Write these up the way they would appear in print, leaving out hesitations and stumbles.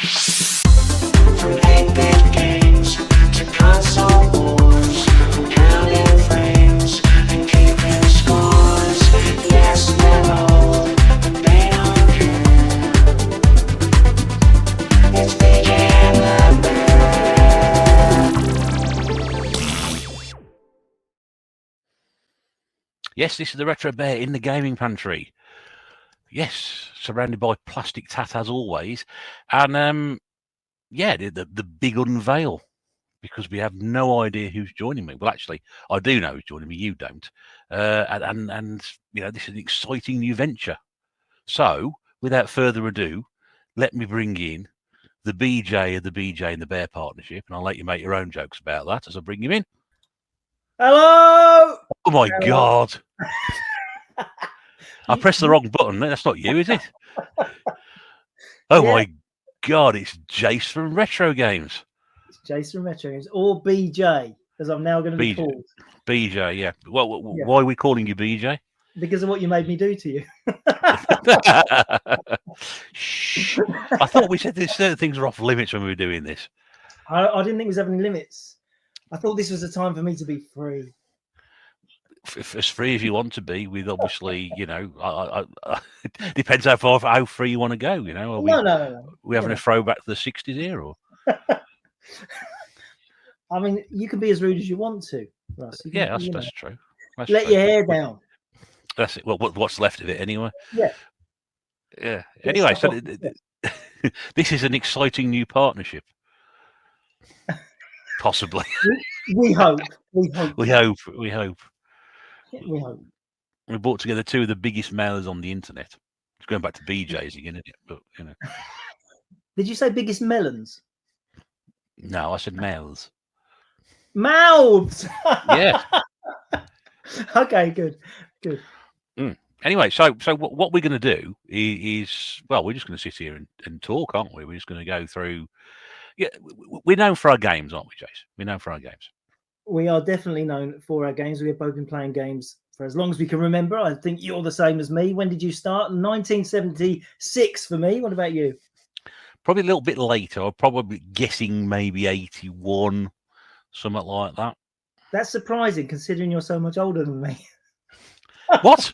From 8-bit games to console wars, counting frames and keeping scores. Yes, they're old, but they don't care. It's BJ and the Bear. Yes, this is the Retro Bear in the gaming pantry. Yes, surrounded by plastic tat as always. And yeah, the big unveil, because we have no idea who's joining me. Well, actually, I do know who's joining me. You don't. And you know, this is an exciting new venture. So, without further ado, let me bring in the BJ of the BJ and the Bear partnership, and I'll let you make your own jokes about that as I bring him in. Hello. Oh my God! I pressed the wrong button. That's not you, is it? Oh Yeah. my God! It's Jase from Retrogames. It's Jase from Retrogames, or BJ, as I'm now going to be called. BJ, yeah. Well, Yeah. why are we calling you BJ? Because of what you made me do to you. Shh. I thought we said that certain things are off limits when we were doing this. I didn't think it was having any limits. I thought this was a time for me to be free. As free as you want to be, with obviously, you know, it depends how free you want to go. You know, No. We having a throwback to the '60s here, or? I mean, you can be as rude as you want to, Russ. Yeah, that's true. Let your hair down. That's it. Well, what's left of it anyway? Yeah. Yeah. Anyway, so this is an exciting new partnership. Possibly. We hope. We hope. We hope. We brought together two of the biggest mailers on the internet. It's going back to BJ's again, isn't it? But you know. Did you say biggest melons? No, I said mouths. Mouths. Yeah. Okay. Good. Anyway, so what we're going to do is, well, we're just going to sit here and talk, aren't we? We're just going to go through. Yeah, we're known for our games, aren't we, Jase? We're known for our games. We are definitely known for our games. We have both been playing games for as long as we can remember. I think you're the same as me. When did you start? 1976 for me. What about you? Probably a little bit later. I'm probably guessing maybe 81, something like that. That's surprising considering you're so much older than me. What?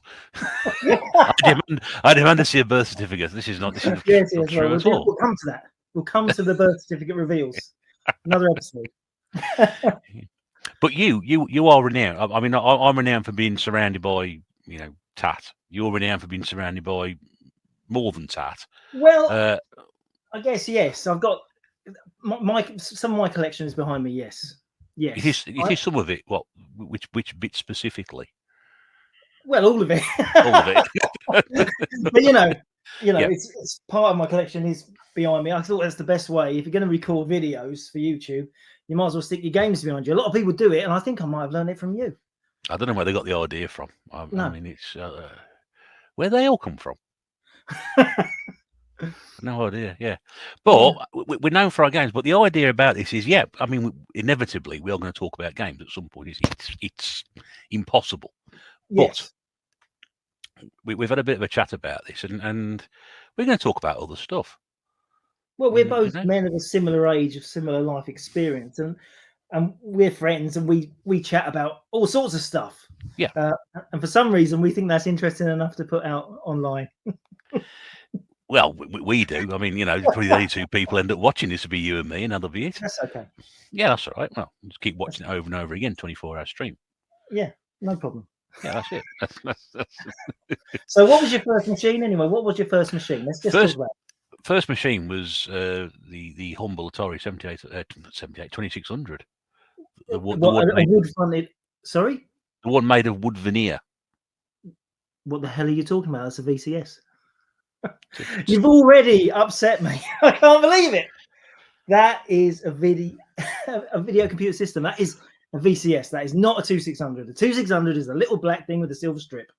I demand to see a birth certificate. This is not true at all. We'll come to that. We'll come to the birth certificate reveals. Another episode. But you are renowned. I mean, I'm renowned for being surrounded by, you know, tat. You're renowned for being surrounded by more than tat. Well, I guess yes. I've got some of my collection is behind me. Yes. It is some of it. What? Which bit specifically? Well, all of it. All of it. But you know, yeah. It's part of my collection is behind me. I thought that's the best way. If you're going to record videos for YouTube, you might as well stick your games behind you. A lot of people do it, and I think I might have learned it from you. I don't know where they got the idea from. I mean, it's where they all come from. No idea. Yeah, but we're known for our games. But the idea about this is, yeah, I mean, inevitably we are going to talk about games at some point. It's impossible. Yes. But we've had a bit of a chat about this, and we're going to talk about other stuff. Well, we're both men of a similar age, of similar life experience, and we're friends, and we chat about all sorts of stuff. Yeah. And for some reason, we think that's interesting enough to put out online. Well, we do. I mean, you know, probably the only two people end up watching this will be you and me, and that'll be it. That's okay. Yeah, that's all right. Well, just keep watching it over and over again, 24-hour stream. Yeah, no problem. Yeah, that's it. So, what was your first machine anyway? What was your first machine? Let's just talk about it. First machine was the humble Atari 2600. A wood-funded. Sorry. The one made of wood veneer. What the hell are you talking about? That's a VCS. You've already upset me. I can't believe it. That is a video computer system. That is a VCS. That is not a 2600. The 2600 is a little black thing with a silver strip.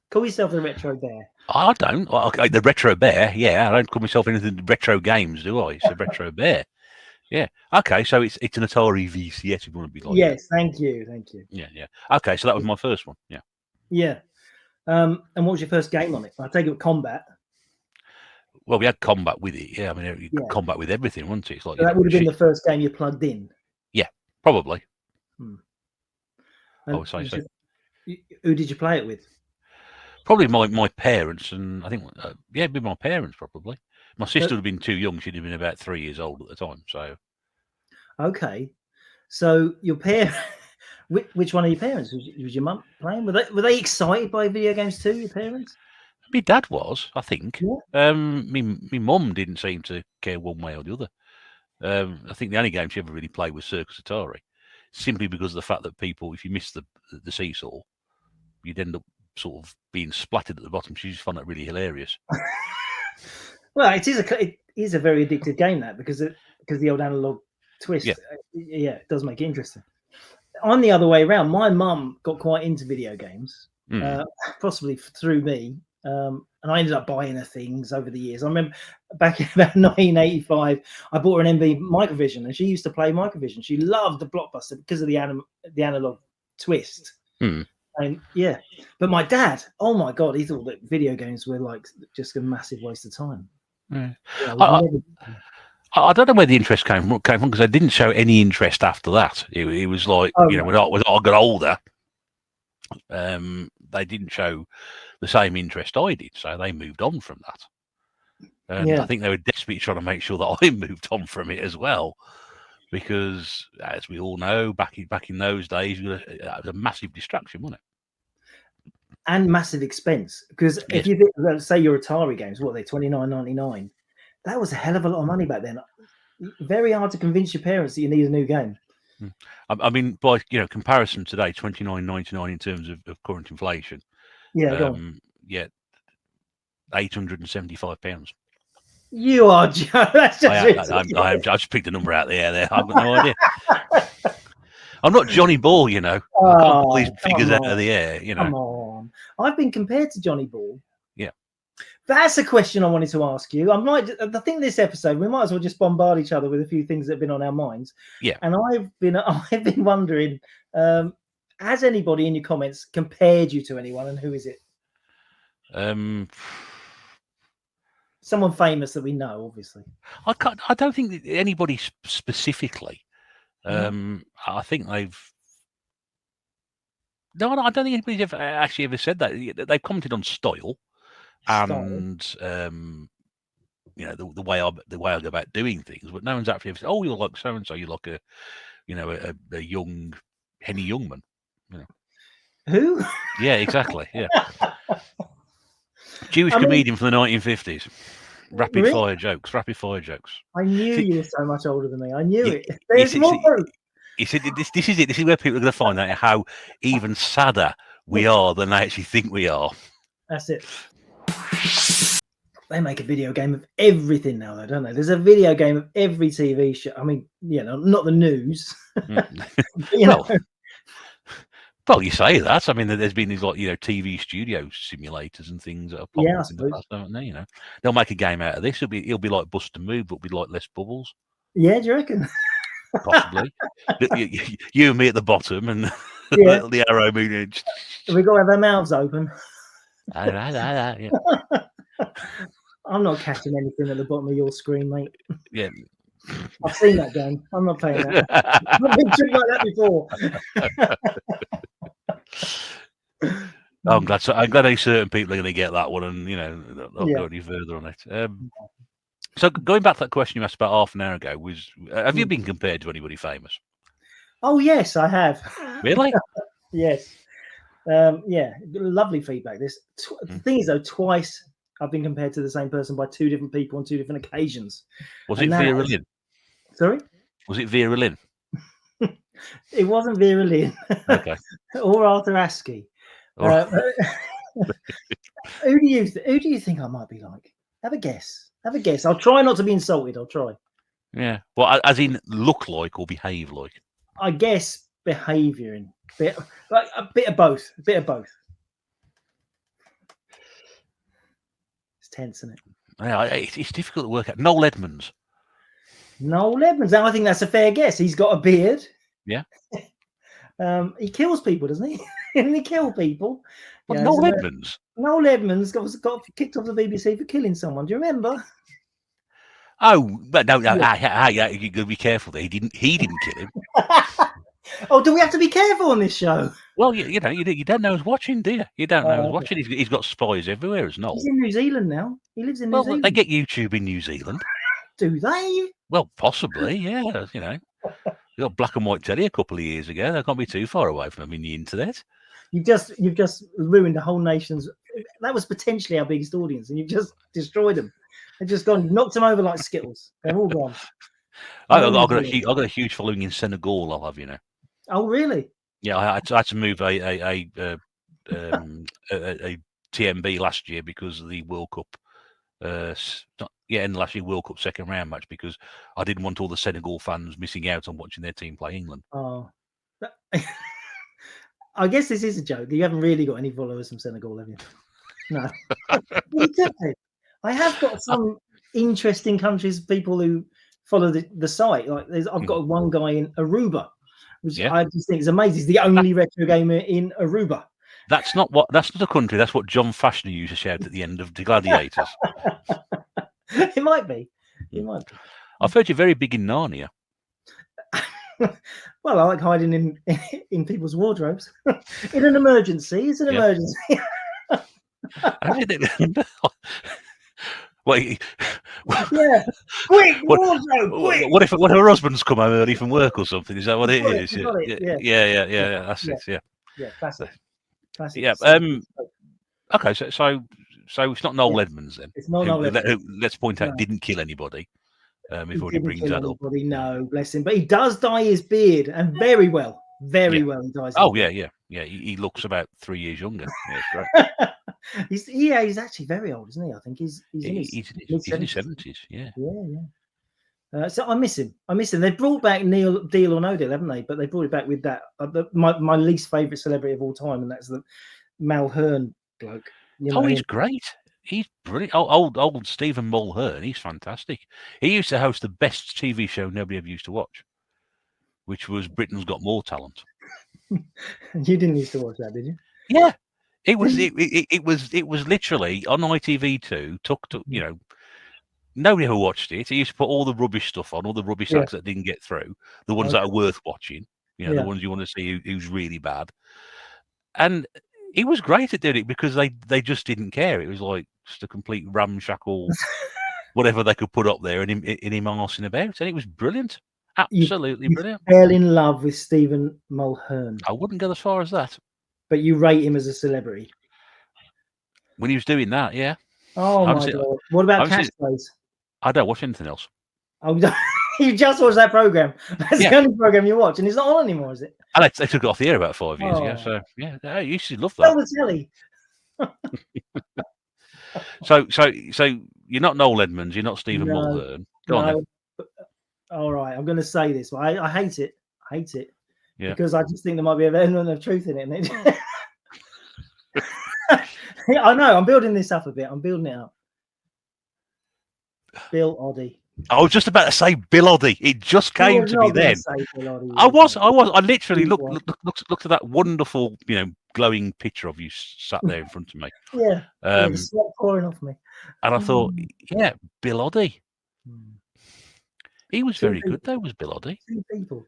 Call yourself the Retro Bear. I don't. Okay, the Retro Bear. Yeah, I don't call myself anything Retro Games, do I? It's a Retro Bear. Yeah. Okay, so it's an Atari VCS. If you want to be like. Yes. That. Thank you. Yeah. Okay, so that was my first one. Yeah. Yeah. And what was your first game on it? I take it with Combat. Well, we had combat with it. Yeah, I mean, Yeah. combat with everything, wasn't it? It's like So that would have been the first game you plugged in. probably. And would say so. Who did you play it with? Probably my parents, and I think it'd be my parents probably. My sister would have been too young; she'd have been about 3 years old at the time. So Okay, so your parents. Which one of your parents was your mum playing? Were they excited by video games too? Your parents? my dad was, I think. Yeah. Me mum didn't seem to care one way or the other. I think the only game she ever really played was Circus Atari, simply because of the fact that people, if you missed the seesaw, you'd end up sort of being splattered at the bottom. She just found that really hilarious. Well, it is a very addictive game, that, because the old analog twist. Yeah. It does make it interesting. I'm the other way around. My mum got quite into video games, possibly through me, and I ended up buying her things over the years. I remember back in about 1985, I bought her an MV Microvision, and she used to play Microvision. She loved the Blockbuster because of the analog twist. And yeah, but my dad, oh my god, he thought that video games were like just a massive waste of time. I don't know where the interest came from because they didn't show any interest after that. It was like, when I got older, they didn't show the same interest I did, so they moved on from that. And I think they were desperately trying to make sure that I moved on from it as well, because as we all know, back in those days, it was a massive distraction, wasn't it? And massive expense, because if you think, let's say your Atari games, what are they, $29.99? That was a hell of a lot of money back then. Very hard to convince your parents that you need a new game. I mean, by comparison today, $29.99 in terms of current inflation. Yeah, go on. Yeah, £875. You are Joe. That's just I just picked a number out there. I've got no idea. I'm not Johnny Ball, I can't pull these figures out of the air. Come on, I've been compared to Johnny Ball. Yeah. That's a question I wanted to ask you. I think this episode we might as well just bombard each other with a few things that have been on our minds. Yeah. And I've been wondering, has anybody in your comments compared you to anyone, and who is it? Someone famous that we know, obviously. I don't think that anybody specifically. I think they've. No, I don't think anybody's ever said that. They've commented on style. And the way I go about doing things, but no one's actually ever said, "Oh, you're like so and so. You're like a young Henny Youngman." Who? Yeah, exactly. Yeah, Jewish comedian from the 1950s. Rapid fire jokes. I knew you were so much older than me. I knew it. There's more. He said, "This is it. This is where people are going to find out how even sadder we are than they actually think we are." That's it. They make a video game of everything now, though, don't they? There's a video game of every TV show. I mean, not the news. Well, you say that. I mean, there's been these TV studio simulators and things that have popped up in the past, haven't they? They'll make a game out of this. It'll be like Bust a Move, but it'll be like less bubbles. Yeah, do you reckon? Possibly. You and me at the bottom, and the arrow moving. We've got to have our mouths open. Yeah. I'm not catching anything at the bottom of your screen, mate. Yeah. I've seen that game. I'm not playing that. I've been tricked like that before. I'm glad certain people are going to get that one, and they'll go any further on it. So going back to that question you asked about half an hour ago, have you been compared to anybody famous? Oh yes, I have. Really? Yes. Lovely feedback. The thing is, though, twice I've been compared to the same person by two different people on two different occasions. Was it Vera Lynn? Sorry? Was it Vera Lynn? It wasn't Vera Lynn. Okay. Or Arthur Askey. Who do you think I might be like? Have a guess. I'll try not to be insulted. I'll try. Yeah. Well, as in look like or behave like? I guess behaviour and a bit of both. It's tense, isn't it? Yeah, it's difficult to work out. Noel Edmonds. I think that's a fair guess. He's got a beard. Yeah. He kills people, doesn't he? Didn't he kill people? Noel Edmonds. Noel Edmonds got kicked off the BBC for killing someone. Do you remember? Oh, but no, Yeah. you got to be careful there. He didn't kill him. Oh, do we have to be careful on this show? Well, you know, you don't know who's watching, do you? You don't know who's Oh, watching. He's got spies everywhere, as Noel. he's in New Zealand now. He lives in New Well, Zealand. they get YouTube in New Zealand. Do they? Well, possibly, yeah. You know, they got black and white telly a couple of years ago. They can't be too far away from them in the internet. You've just ruined the whole nation's. That was potentially our biggest audience, and you've just destroyed them. They've just gone, knocked them over like Skittles. They're all gone. I've got a huge following in Senegal. I'll have you know. Oh, really? Yeah, I had to move a TMB last year because of the World Cup. In the last year World Cup second round match because I didn't want all the Senegal fans missing out on watching their team play England. Oh, I guess this is a joke. You haven't really got any followers from Senegal, have you? No. I have got some interesting countries, people who follow the site. Like I've got one guy in Aruba, which I just think is amazing. He's the only retro gamer in Aruba. That's not a country. That's what John Fashioner used to shout at the end of the Gladiators. It might be. It might be. I've heard you're very big in Narnia. Well, I like hiding in people's wardrobes. In an emergency, it's an emergency. Wait. Yeah. Quick, wardrobe, quick. What if her husband's come home early from work or something? Is that what it is? Yeah. That's it. Yeah. Yeah, classic. Yeah. Okay, so it's not Noel Edmonds then. It's not Noel Edmonds. Who, let's point out, didn't kill anybody. Before he brings that up. No, bless him. But he does dye his beard, and very well. Very well he dyes. Oh, yeah. He looks about 3 years younger. Yeah, it's great. He's actually very old, isn't he? I think he's in his in his 70s. Yeah. So I miss him. They brought back Neil Deal or No Deal, haven't they? But they brought it back with that my least favorite celebrity of all time, and that's the Mulhern bloke. He's great. He's brilliant. Old Stephen Mulhern. He's fantastic. He used to host the best TV show nobody ever used to watch, which was Britain's Got More Talent. You didn't used to watch that, did you? Yeah, it was literally on ITV2. Nobody ever watched it. He used to put all the rubbish stuff on, all the rubbish acts that didn't get through, the ones that are worth watching. The ones you want to see who's really bad. And he was great at doing it because they just didn't care. It was like just a complete ramshackle, whatever they could put up there, and him arsing about, and it was brilliant. Absolutely brilliant. You fell in love with Stephen Mulhern. I wouldn't go as far as that. But you rate him as a celebrity. When he was doing that, yeah. Oh my God. What about Catchphrase? I don't watch anything else. Oh, you just watched that program. That's the only program you watch, and it's not on anymore, is it? And they took it off the air about 5 years ago. So yeah, I used to love that. Tell So the telly. you're not Noel Edmonds, you're not Stephen Mulhern. Go on then. All right, I'm going to say this. I hate it. Yeah. Because I just think there might be an element of truth in it. I know. I'm building this up a bit. I'm building it up. Bill Oddie. I was just about to say Bill Oddie. It just came to me then. I literally looked at that wonderful, glowing picture of you sat there in front of me. Yeah. The sweat pouring off me. And I thought, Bill Oddie. He was very good, though, was Bill Oddie. Two people.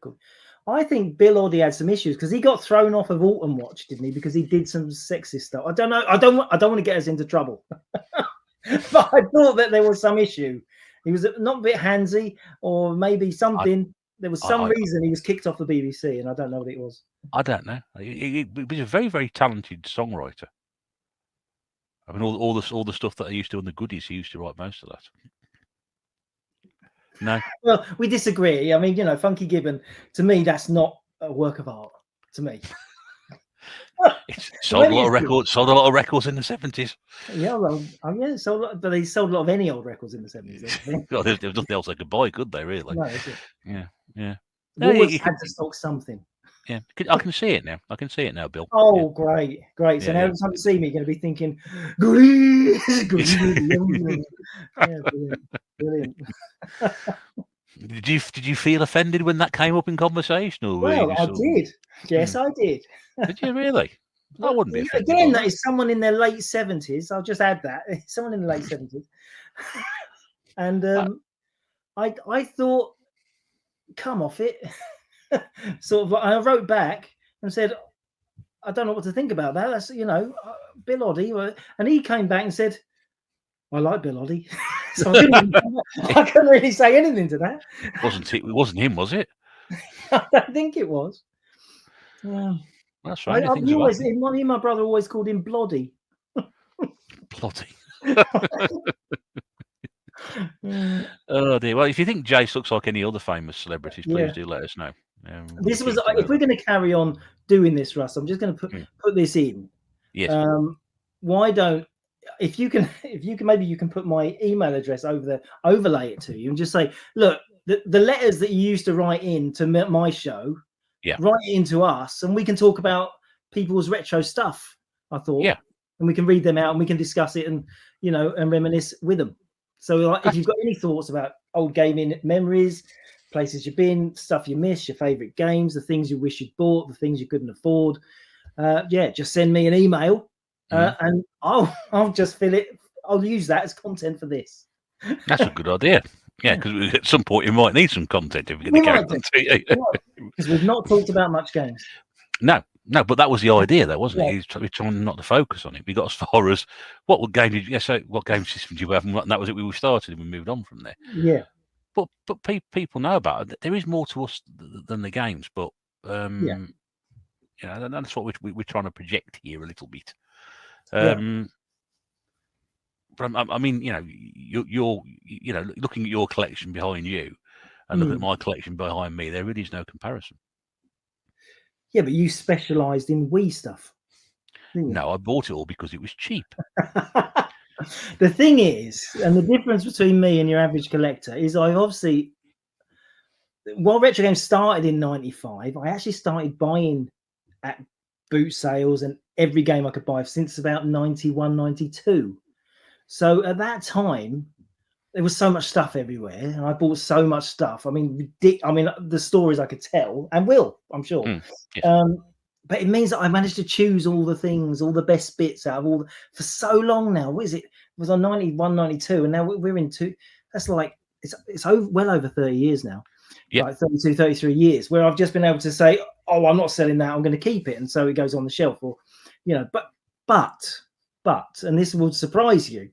I think Bill Oddie had some issues because he got thrown off of Autumn Watch, didn't he? Because he did some sexist stuff. I don't know. I don't want to get us into trouble. But I thought that there was some issue. He was not a bit handsy, or maybe something. There was some reason he was kicked off the BBC, and I don't know what it was. I don't know. He was a very, very talented songwriter. I mean, all the stuff that I used to on the goodies, he used to write most of that. No. Well, we disagree. I mean, Funky Gibbon, to me, that's not a work of art. To me. It sold a lot of records in the 70s. Yeah, well, but they sold a lot of any old records in the 70s. God, there was nothing else they could buy, could they? Really? No, that's it. Yeah. You always had to stock something. Yeah, I can see it now. Bill. Oh, great! So now every time you see me, you're going to be thinking, "Goodies, brilliant." Did you feel offended when that came up in conversation? Or I did. Yes, I did. Did you really? I wouldn't be offended. Again, that is someone in their late 70s. I'll just add that someone in the late 70s, and I thought, come off it. Sort of like, I wrote back and said, I don't know what to think about that. That's, Bill Oddie. And he came back and said, I like Bill Oddie. So I couldn't really say anything to that. It wasn't him, was it? I don't think it was. That's right. Me and my brother always called him Bloddy. Plotty. Oh dear. Well, if you think Jase looks like any other famous celebrities, please do let us know. This was if we're going to carry on doing this, Russ. I'm just going to put this in. Yes. Why don't if you can maybe you can put my email address over there, overlay it to you, and just say, look, the letters that you used to write in to my show, write it into us, and we can talk about people's retro stuff. I thought, and we can read them out and we can discuss it and and reminisce with them. So like, if you've got any thoughts about old gaming memories, places you've been, stuff you miss, your favorite games, the things you wish you'd bought, the things you couldn't afford, just send me an email and I'll just fill it. I'll use that as content for this. That's a good idea. Yeah, because at some point you might need some content if we're going to carry on. Because we've not talked about much games. No, but that was the idea, though, wasn't it? We're trying not to focus on it. We got as far as what game did you? So what game system do you have? And that was it. We started and we moved on from there. Yeah. But people know about it. There is more to us than the games. But that's what we're trying to project here a little bit. But I mean, you're looking at your collection behind you, and looking at my collection behind me. There really is no comparison. Yeah, but you specialised in Wii stuff. No, I bought it all because it was cheap. The thing is, and the difference between me and your average collector is I obviously, while retro games started in 95, I actually started buying at boot sales and every game I could buy since about 91, 92. So at that time, there was so much stuff everywhere, and I bought so much stuff. I mean, the stories I could tell, and will, I'm sure. But it means that I managed to choose all the things, all the best bits out of for so long now. What is it? It was on 91, 92, and now we're into. That's like it's well over 30 years now. Yeah, like 32, 33 years, where I've just been able to say, "Oh, I'm not selling that. I'm going to keep it," and so it goes on the shelf. Or, but, and this will surprise you.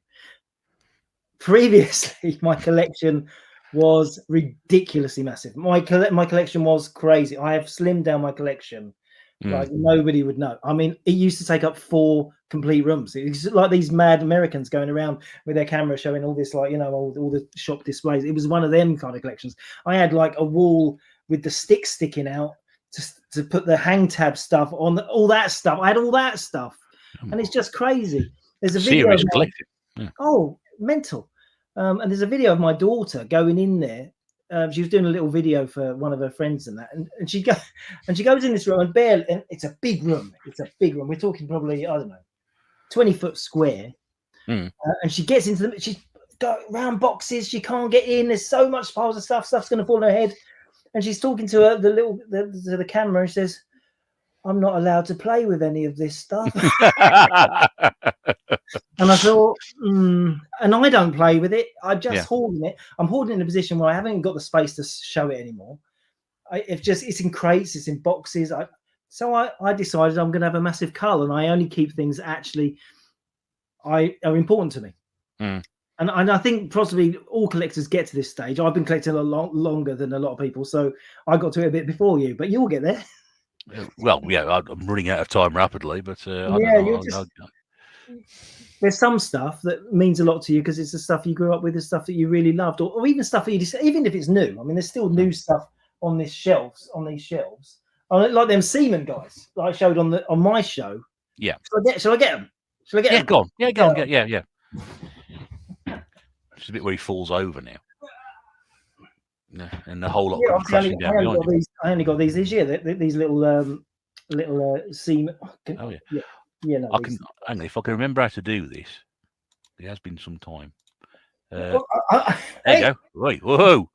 Previously, my collection was ridiculously massive. My collection was crazy. I have slimmed down my collection like nobody would know. I mean, it used to take up 4 complete rooms. It's like these mad Americans going around with their camera showing all this, like, all the shop displays. It was one of them kind of collections. I had like a wall with the sticks sticking out to put the hang tab stuff on, all that stuff. I had all that stuff, and it's just crazy. There's a video of mental. And there's a video of my daughter going in there. She was doing a little video for one of her friends and that, and she goes in this room and it's a big room. It's a big room. We're talking probably, I don't know, 20-foot square. And she gets into she's got round boxes. She can't get in. There's so much piles of stuff. Stuff's going to fall on her head. And she's talking to the camera and says, "I'm not allowed to play with any of this stuff." And I thought, and I don't play with it. I'm just hoarding it. I'm hoarding it in a position where I haven't got the space to show it anymore. It's in crates, it's in boxes. So I decided I'm going to have a massive cull, and I only keep things that actually are important to me. And I think possibly all collectors get to this stage. I've been collecting a lot longer than a lot of people, so I got to it a bit before you, but you'll get there. Well, yeah, I'm running out of time rapidly, but there's some stuff that means a lot to you because it's the stuff you grew up with, the stuff that you really loved, or even stuff that even if it's new. I mean, there's still new stuff on these shelves. Like them Seaman guys that I showed on my show. Yeah. Shall I get them? Shall I get them? Go on. Yeah, go on. Yeah. It's a bit where he falls over now. Yeah, and the whole lot crashing down behind him. I only got these this year. These little Seaman. Oh yeah. No, if I can remember how to do this, it has been some time. There you go. Right. Whoa.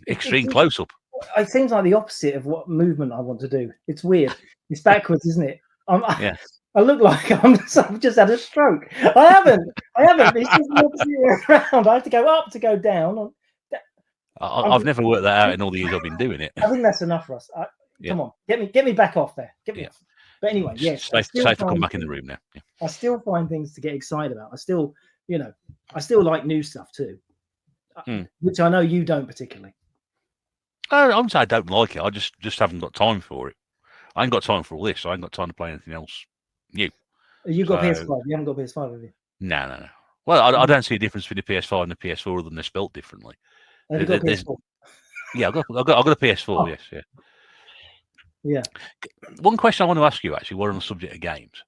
Extreme close up. It seems like the opposite of what movement I want to do. It's weird. It's backwards, isn't it? I look like I've just had a stroke. I haven't. It's just the opposite way around. I have to go up to go down. I've never worked that out in all the years I've been doing it. I think that's enough for us. Yeah. Come on, get me back off there. Get me Yeah. off. But anyway, yes, Safe to come back in the room now. Yeah. I still find things to get excited about. I still, I still like new stuff too, which I know you don't particularly. I wouldn't say I don't like it. I just haven't got time for it. I ain't got time for all this. I ain't got time to play anything else new. You got PS5. You haven't got PS5, have you? No. Well, I don't see a difference between the PS5 and the PS4 other than they're spelt differently. Have you got PS4? Yeah, I've got a PS4. Oh. Yes, yeah. Yeah. One question I want to ask you, actually, while on the subject of games,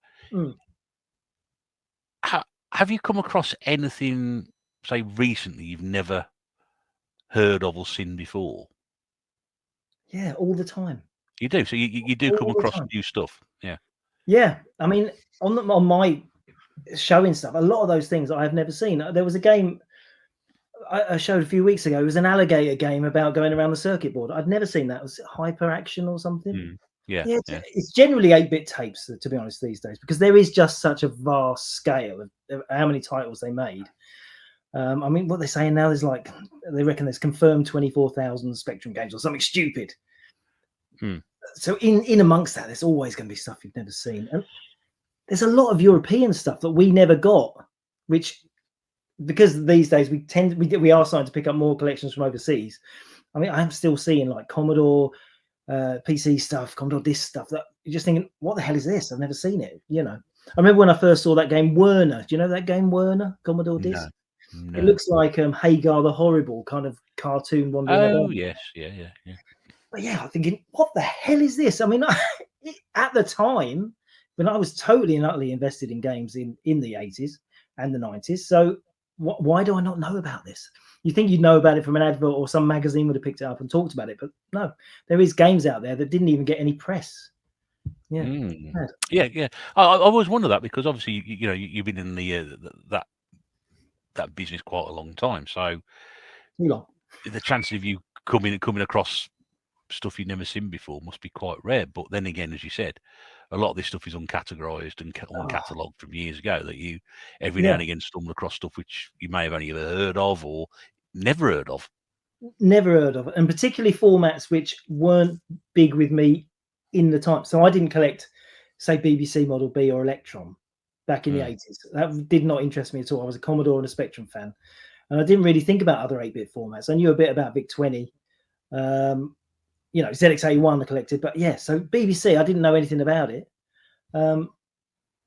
have you come across anything, say, recently you've never heard of or seen before? Yeah, all the time. You do. So you do come across new stuff. Yeah. Yeah, I mean, on my showing stuff, a lot of those things I have never seen. There was a game I showed a few weeks ago. It was an alligator game about going around the circuit board. I'd never seen that. It was Hyper Action or something. Yeah. It's generally 8-bit tapes, to be honest, these days, because there is just such a vast scale of how many titles they made. I mean, what they're saying now is like they reckon there's confirmed 24,000 Spectrum games or something stupid. So in amongst that, there's always going to be stuff you've never seen, and there's a lot of European stuff that we never got, which, because these days we are starting to pick up more collections from overseas. I mean, I'm still seeing like Commodore PC stuff, Commodore this stuff that you're just thinking, what the hell is this? I've never seen it. I remember when I first saw that game Werner. Do you know that game Werner, Commodore disc? No. It looks like Hagar the Horrible kind of cartoon wandering about. Oh yes, yeah. But yeah, I'm thinking, what the hell is this? I mean, at the time when I was totally and utterly invested in games in the 80s and the 90s, so why do I not know about this? You think you'd know about it from an advert or some magazine would have picked it up and talked about it, but no, there is games out there that didn't even get any press. Yeah. Yeah. I always wonder that, because obviously you've been in the that business quite a long time, so the chances of you coming across stuff you've never seen before must be quite rare. But then again, as you said, a lot of this stuff is uncategorized and uncatalogued from years ago, that you every now and again stumble across stuff which you may have only ever heard of or never heard of. And particularly formats which weren't big with me in the time. So I didn't collect, say, BBC Model B or Electron back in the 80s. That did not interest me at all. I was a Commodore and a Spectrum fan, and I didn't really think about other 8-bit formats. I knew a bit about VIC-20, ZX81 I collected, but yeah, so BBC, I didn't know anything about it. And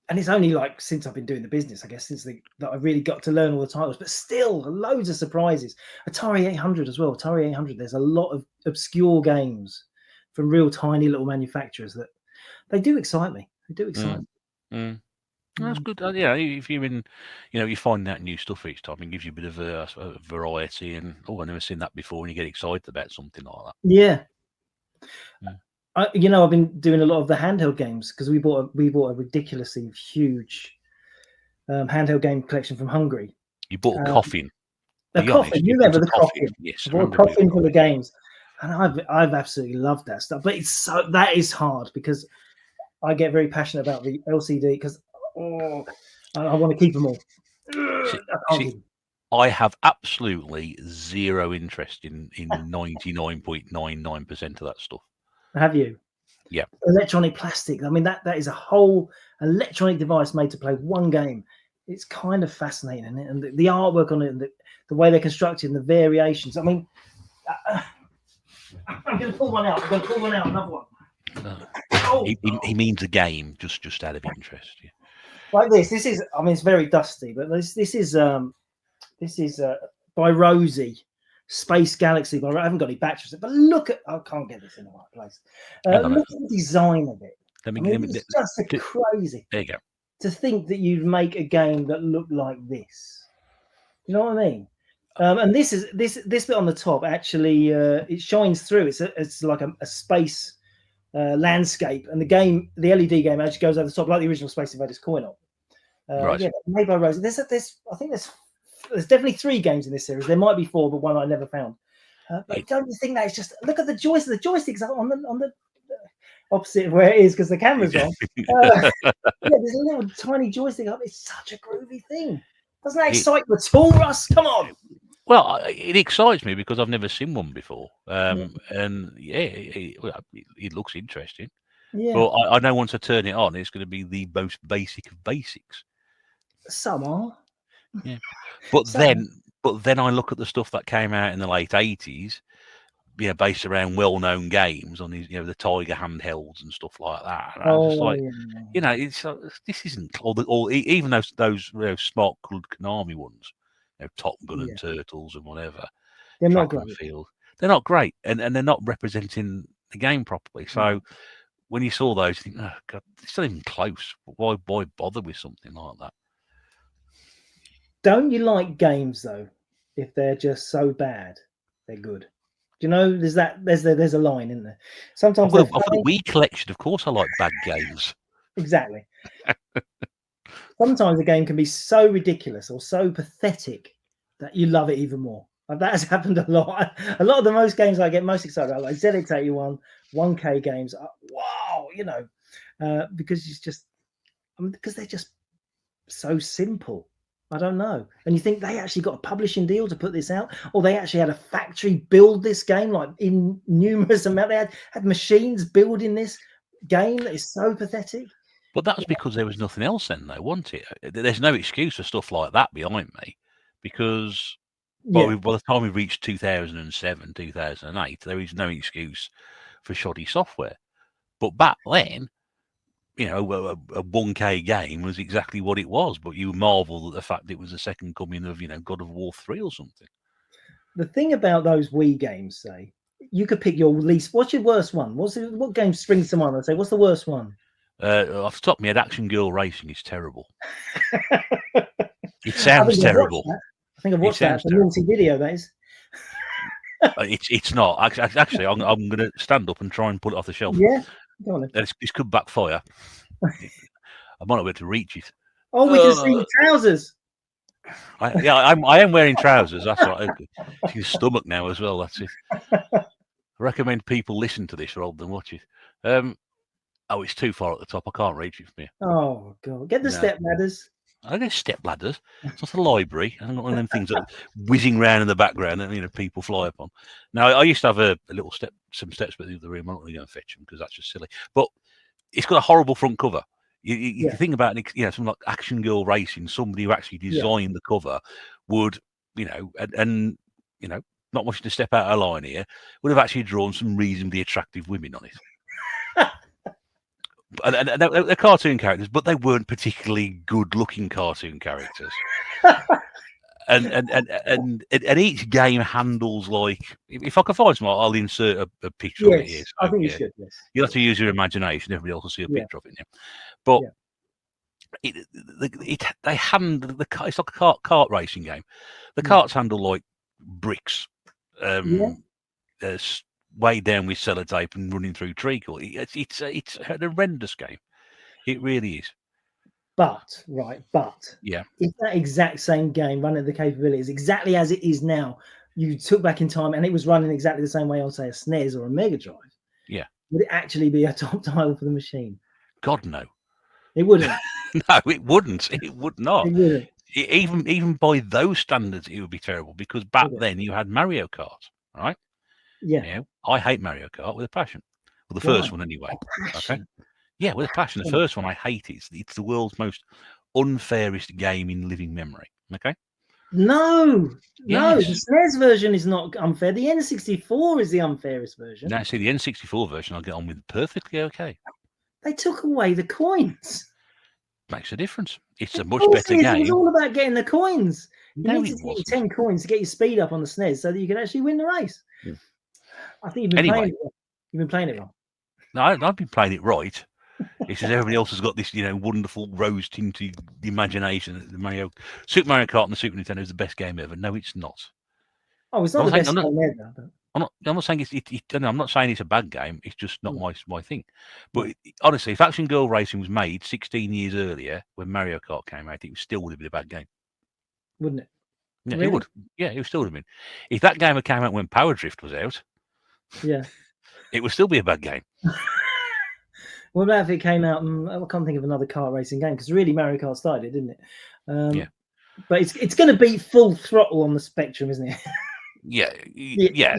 it's only like since I've been doing the business, I guess, that I really got to learn all the titles, but still loads of surprises. Atari 800 as well. Atari 800, there's a lot of obscure games from real tiny little manufacturers that they do excite me. They do excite me. That's good. If you're in, you find that new stuff each time, it gives you a bit of a variety, and I've never seen that before, and you get excited about something like that. Yeah. I've been doing a lot of the handheld games, because we bought a ridiculously huge handheld game collection from Hungary. You bought a coffin. A coffin. You remember the coffin? Yes. I bought a coffin full of games, and I've absolutely loved that stuff. But that is hard, because I get very passionate about the LCD, because I want to keep them all. I have absolutely zero interest in 99.99% of that stuff. Have you? Yeah. Electronic plastic. I mean, that is a whole electronic device made to play one game. It's kind of fascinating, isn't it? And the artwork on it, and the way they're constructed, and the variations. I mean, I'm going to pull one out. Another one. He means a game, just out of interest. Yeah. Like this. This is. I mean, it's very dusty, but this is by Rosie. Space Galaxy. I haven't got any batteries, but look at. I can't get this in the right place. Look at the design of it. It's just crazy. There you go. To think that you'd make a game that looked like this. You know what I mean? And this bit on the top actually it shines through. It's like a space landscape, and the LED game actually goes over the top, like the original Space Invaders coin-op. Right. Yeah, made by Rosie. I think there's definitely 3 games in this series. There might be 4, but one I never found. But don't you think that it's just, look at the joystick? The joystick's on the opposite of where it is, because the camera's on. Yeah, there's a little tiny joystick up. It's such a groovy thing. Doesn't that excite you at all, Russ? Come on. Well, it excites me because I've never seen one before, and it looks interesting. Yeah, But I know once I turn it on, it's going to be the most basic of basics. some are. Yeah, but Some are. then I look at the stuff that came out in the late 80s, based around well-known games on these, the Tiger handhelds and stuff like that. And I was just Oh, like, yeah. it's this isn't even those smart coloured Konami ones, Top Gun Yeah. and Turtles and whatever, They're not Track and great. Field. They're not great, and they're not representing the game properly. So when you saw those, you think, oh God, it's not even close. Why bother with something like that? Don't you like games though? If they're just so bad, they're good. Do you know? There's a line in there. Sometimes For they're the funny. Wii collection, of course, I like bad games. Exactly. Sometimes a game can be so ridiculous or so pathetic that you love it even more. That has happened a lot. A lot of the most games I get most excited about, like ZX81, 1K games, wow, because it's just because they're just so simple. I don't know. And you think they actually got a publishing deal to put this out, or they actually had a factory build this game, like in numerous amount. They had machines building this game that is so pathetic. But that was because there was nothing else then, though, wasn't it? There's no excuse for stuff like that behind me, because by the time we reached 2007, 2008, there is no excuse for shoddy software. But back then, a 1K game was exactly what it was. But you marvel at the fact it was the second coming of, God of War 3 or something. The thing about those Wii games, say, you could pick your least. What's your worst one? What game springs to mind? I'd say, what's the worst one? Off the top of my head, Action Girl Racing is terrible. It sounds terrible. I think I've watched that. It's a naughty video, that is. It's not. Actually, I'm going to stand up and try and pull it off the shelf. Yeah, go on then. This could backfire. I might not be able to reach it. Oh, we can see your trousers. I am wearing trousers. That's right. See your stomach now as well. That's it. I recommend people listen to this rather than watch it. It's too far at the top. I can't reach it from here. Oh God, get the step ladders. I get step ladders. It's not a library. I haven't got one of them things that are whizzing around in the background and people fly upon. Now I used to have a little some steps by the other room. I'm not going to go and fetch them because that's just silly. But it's got a horrible front cover. You think about something like Action Girl Racing. Somebody who actually designed the cover would, and not wanting to step out of line here, would have actually drawn some reasonably attractive women on it. And they're cartoon characters, but they weren't particularly good-looking cartoon characters. and each game handles like, if I can find some, I'll insert a picture of it here. I think you should. Yes, you'll have to use your imagination. Everybody else will see a picture of it now. But they handle it's like a kart racing game. The karts handle like bricks. Weighed down with sellotape and running through treacle. It's a horrendous game. It really is. But if that exact same game running at the capabilities exactly as it is now, you took back in time and it was running exactly the same way on, say, a SNES or a Mega Drive, would it actually be a top title for the machine? God, no. It wouldn't. No, it wouldn't. It would not. It wouldn't. Even by those standards, it would be terrible because back then you had Mario Kart, right? Yeah. I hate Mario Kart with a passion. Well, the first one anyway. Okay. Yeah, with a passion. The first one I hate it. It's the world's most unfairest game in living memory. Okay. No, the SNES version is not unfair. The N64 is the unfairest version. Now, see, the N64 version I'll get on with perfectly okay. They took away the coins. Makes a difference. It's a much better game. It was all about getting the coins. You No, needed to get 10 coins to get your speed up on the SNES so that you could actually win the race. I think you've been playing it wrong. You've been playing it wrong. No, I've been playing it right. It's as everybody else has got this, wonderful rose-tinted imagination. The Super Mario Kart and the Super Nintendo is the best game ever. No, it's not. Oh, it's not the best game ever. I'm not saying I'm not saying it's a bad game. It's just not my thing. But honestly, if Action Girl Racing was made 16 years earlier when Mario Kart came out, it still would have been a bad game. Wouldn't it? Yeah, really? It would. Yeah, it would still have been. If that game had came out when Power Drift was out, it would still be a bad game. What about if it came out? I can't think of another kart racing game because really Mario Kart started, didn't it? But it's going to be full throttle on the Spectrum, isn't it? Yeah, Yeah.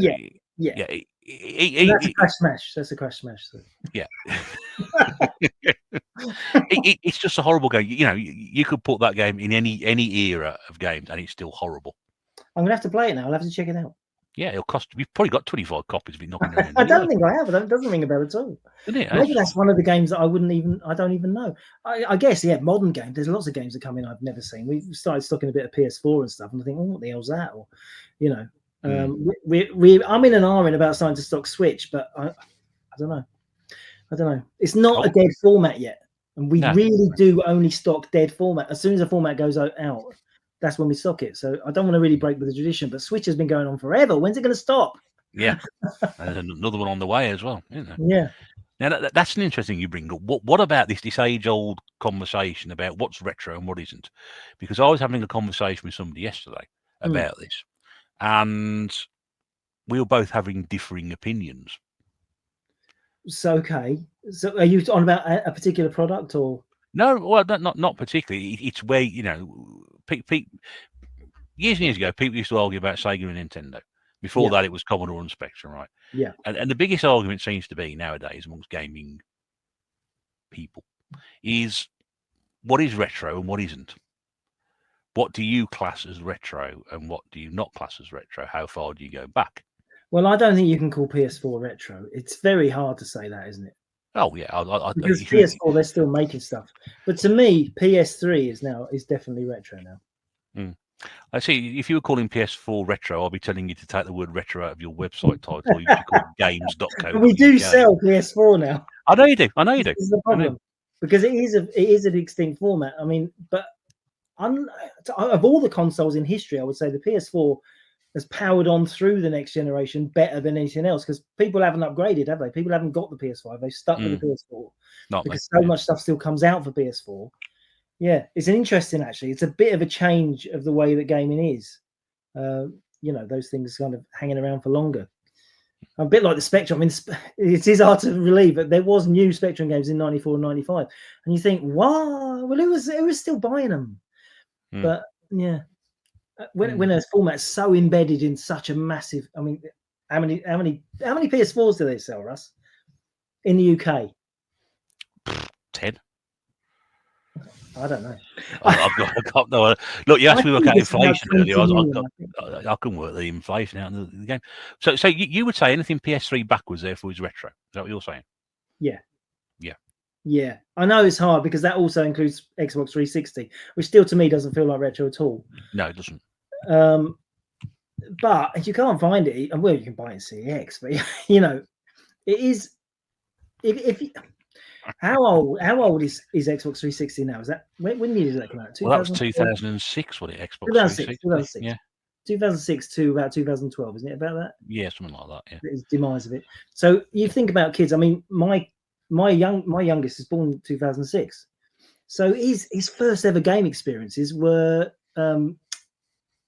yeah. And that's a crash smash. That's a crash smash. So. Yeah. It's just a horrible game. You know, you could put that game in any era of games, and it's still horrible. I'm gonna have to play it now. I'll have to check it out. Yeah, it'll cost. You've probably got 25 copies of it knocking around. I don't think I have. It doesn't ring a bell at all. Maybe that's one of the games that I don't even know. I guess, yeah, modern games. There's lots of games that come in I've never seen. We started stocking a bit of PS4 and stuff, and I think, oh, what the hell's that? Or, you know, I'm in an R about starting to stock Switch, but I don't know. It's not a dead format yet, and we really do only stock dead format. As soon as a format goes out, that's when we stock it. So I don't want to really break with the tradition, but Switch has been going on forever. When's it going to stop? Yeah, there's another one on the way as well, isn't there? Yeah. Now that's an interesting you bring up. What about this age-old conversation about what's retro and what isn't? Because I was having a conversation with somebody yesterday about this, and we were both having differing opinions. So okay. So are you on about a particular product or? No, well, not particularly. It's where, you know, years and years ago, people used to argue about Sega and Nintendo. Before that, it was Commodore and Spectrum, right? Yeah. And the biggest argument seems to be nowadays amongst gaming people is what is retro and what isn't. What do you class as retro and what do you not class as retro? How far do you go back? Well, I don't think you can call PS4 retro. It's very hard to say that, isn't it? Oh yeah, because PS4 they're still making stuff, but to me, PS3 is definitely retro now. I see. If you were calling PS4 retro, I'll be telling you to take the word retro out of your website title. You should call it games.co. We do sell PS4 now. I know you do. This is the problem because it is an extinct format. I mean, but of all the consoles in history, I would say the PS4 has powered on through the next generation better than anything else because people haven't upgraded, have they? People haven't got the PS5. They've stuck with the PS4 because so much stuff still comes out for PS4. Yeah, it's an interesting, actually. It's a bit of a change of the way that gaming is. You know, those things kind of hanging around for longer. A bit like the Spectrum. I mean, it is hard to believe, but there was new Spectrum games in 94 and 95. And you think, wow, well, it was still buying them. But, yeah. When a format's so embedded in such a massive, I mean, how many PS4s do they sell, Russ? In the UK? 10. I don't know. I've got no. Look, you asked me to work out inflation earlier. I can work the inflation out in the game. So you would say anything PS3 backwards, therefore, is retro. Is that what you're saying? Yeah. I know it's hard because that also includes Xbox 360, which still to me doesn't feel like retro at all. No, it doesn't. But you can't find it. Well, you can buy it in CEX, but you know, it is. How old is Xbox 360 now? Is that when did that come out? Well, that was 2006, wasn't it? Xbox 2006. Yeah. 2006 to about 2012, isn't it? About that? Yeah, something like that. Yeah. It's demise of it. So you think about kids. I mean, my youngest is born in 2006, so his first ever game experiences were a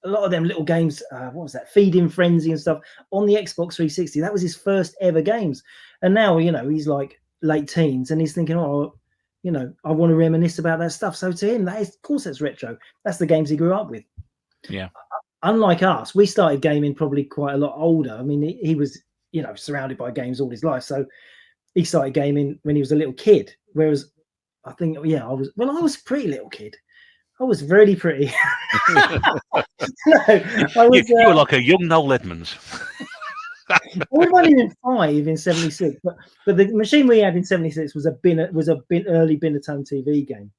lot of them little games. What was that? Feeding Frenzy and stuff on the Xbox 360. That was his first ever games, and now you know he's like late teens and he's thinking, oh, you know, I want to reminisce about that stuff. So to him, that is, of course, that's retro. That's the games he grew up with. Yeah. Unlike us, we started gaming probably quite a lot older. I mean, he was, you know, surrounded by games all his life. So he started gaming when he was a little kid. Whereas I think, I was a pretty little kid. I was really pretty. You were like a young Noel Edmonds. I wasn't even 5 in '76, but the machine we had in '76 was a early Binatone TV game.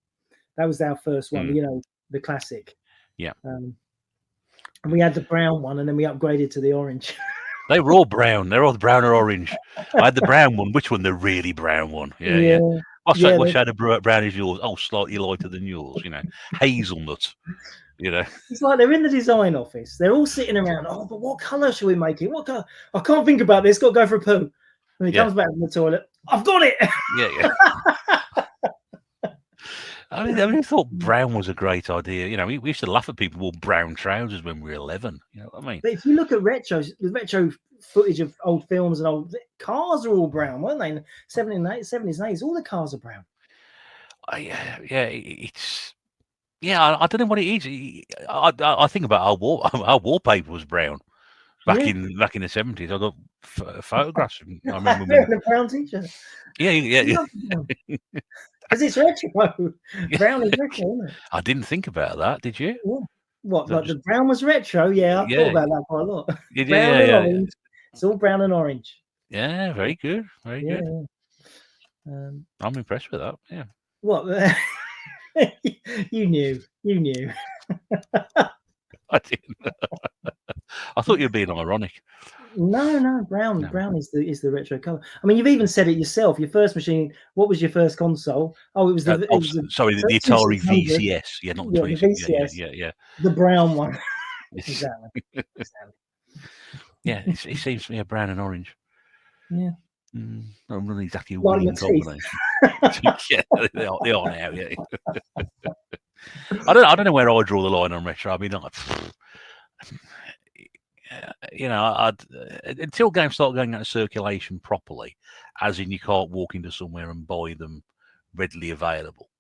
That was our first one, you know, the classic. Yeah. And we had the brown one, and then we upgraded to the orange. They were all brown. They're all brown or orange. I had the brown one. Which one? The really brown one. Yeah. What shade of brown is yours? Oh, slightly lighter than yours. You know, hazelnut. You know, it's like they're in the design office. They're all sitting around. Oh, but what colour should we make it? What colour? I can't think about this. Got to go for a poo. And he comes back from the toilet. I've got it. Yeah. I mean, I thought brown was a great idea. You know, we used to laugh at people who wore brown trousers when we were 11. You know what I mean? But if you look at the retro footage of old films and old cars are all brown, weren't they? In the 70s and 80s, all the cars are brown. Yeah, it's Yeah, I don't know what it is. I think about our wallpaper was brown back Yeah. in the 70s. I got photographs. I remember when Wearing a brown t-shirt. yeah. Because it's retro. Yeah. Brown is retro, isn't it? I didn't think about that. Did you? Yeah. What, So like just, the brown was retro? Yeah, I've thought yeah, about that quite a lot. yeah, Brown yeah, and yeah, yeah. orange. It's all brown and orange. Yeah, very good, very Yeah. good. yeah. I'm impressed with that. Yeah, What? You knew. I didn't. I thought you were being ironic. No, brown. No. Brown is the retro color. I mean, you've even said it yourself. Your first machine. What was your first console? Oh, it was the Sorry, the Atari 2600. VCS. Yeah, not the Yeah, the 26. VCS, Yeah. the brown one. Yes. Exactly. Yeah, it seems to me a brown and orange. Yeah. Not exactly a Like winning the teeth. combination. Yeah, they are now. Yeah. I don't know where I draw the line on retro. I mean, until games start going out of circulation properly, as in you can't walk into somewhere and buy them readily available.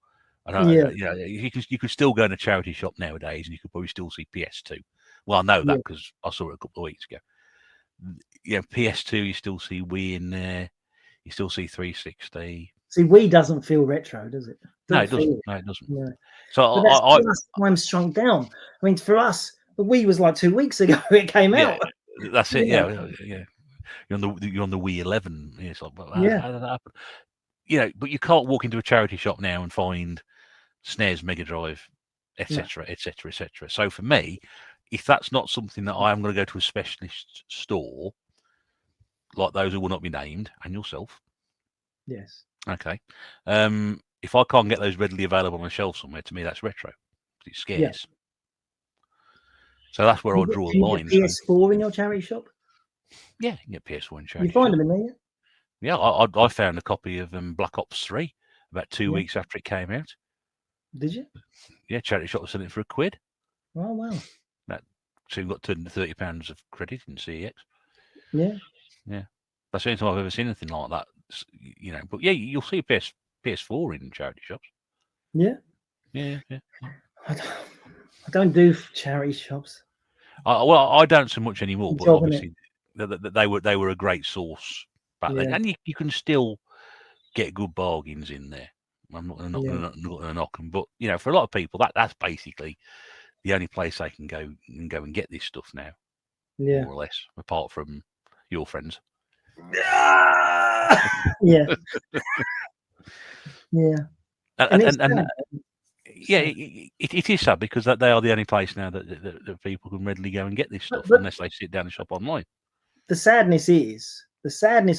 Yeah. You could still go in a charity shop nowadays, and you could probably still see PS2. Well, I know that because I saw it a couple of weeks ago. Yeah, PS2, you still see Wii in there. You still see 360. See, Wii doesn't feel retro, does it? No, it doesn't. feel No, it doesn't. No. So But that's just time's shrunk down. I mean, for us, the Wii was like 2 weeks ago it came out. That's it. Yeah. Yeah. You're on the Wii 11. It's like, how Yeah. did that happen? But you can't walk into a charity shop now and find SNES, Mega Drive, etc., etc., etc. So for me, if that's not something that I am going to go to a specialist store, like those who will not be named, and yourself, Yes. okay. If I can't get those readily available on a shelf somewhere, to me that's retro. It's scarce. Yeah. So that's where I'll Can draw the you line. get PS4 in your charity shop? Yeah, you can get PS4 in charity You find shop. them in there? Yeah, I found a copy of Black Ops 3 about 2 Yeah. weeks after it came out. Did you? Yeah, charity shop was selling it for £1. Oh, wow. So you've got £230 of credit in CEX. Yeah. Yeah. That's the only time I've ever seen anything like that. But yeah, you'll see PS4 in charity shops. Yeah. Yeah. I don't do charity shops. I don't so much anymore, but Job, obviously they were a great source back then, Yeah. and you can still get good bargains in there. I'm not going to knock them, but for a lot of people, that's basically the only place they can go and get this stuff now, Yeah. more or less, apart from your friends. Yeah. Yeah. And it is sad because they are the only place now that people can readily go and get this stuff unless they sit down and shop online. The sadness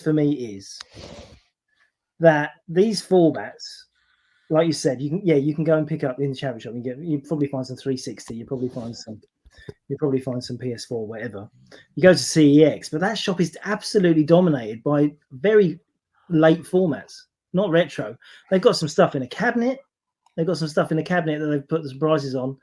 for me is that these formats, like you said, you can go and pick up in the charity shop. You probably find some 360. You probably find some PS4, whatever. You go to CEX, but that shop is absolutely dominated by very late formats, not retro. They've got some stuff in a cabinet. They've got some stuff in the cabinet that they've put the prices on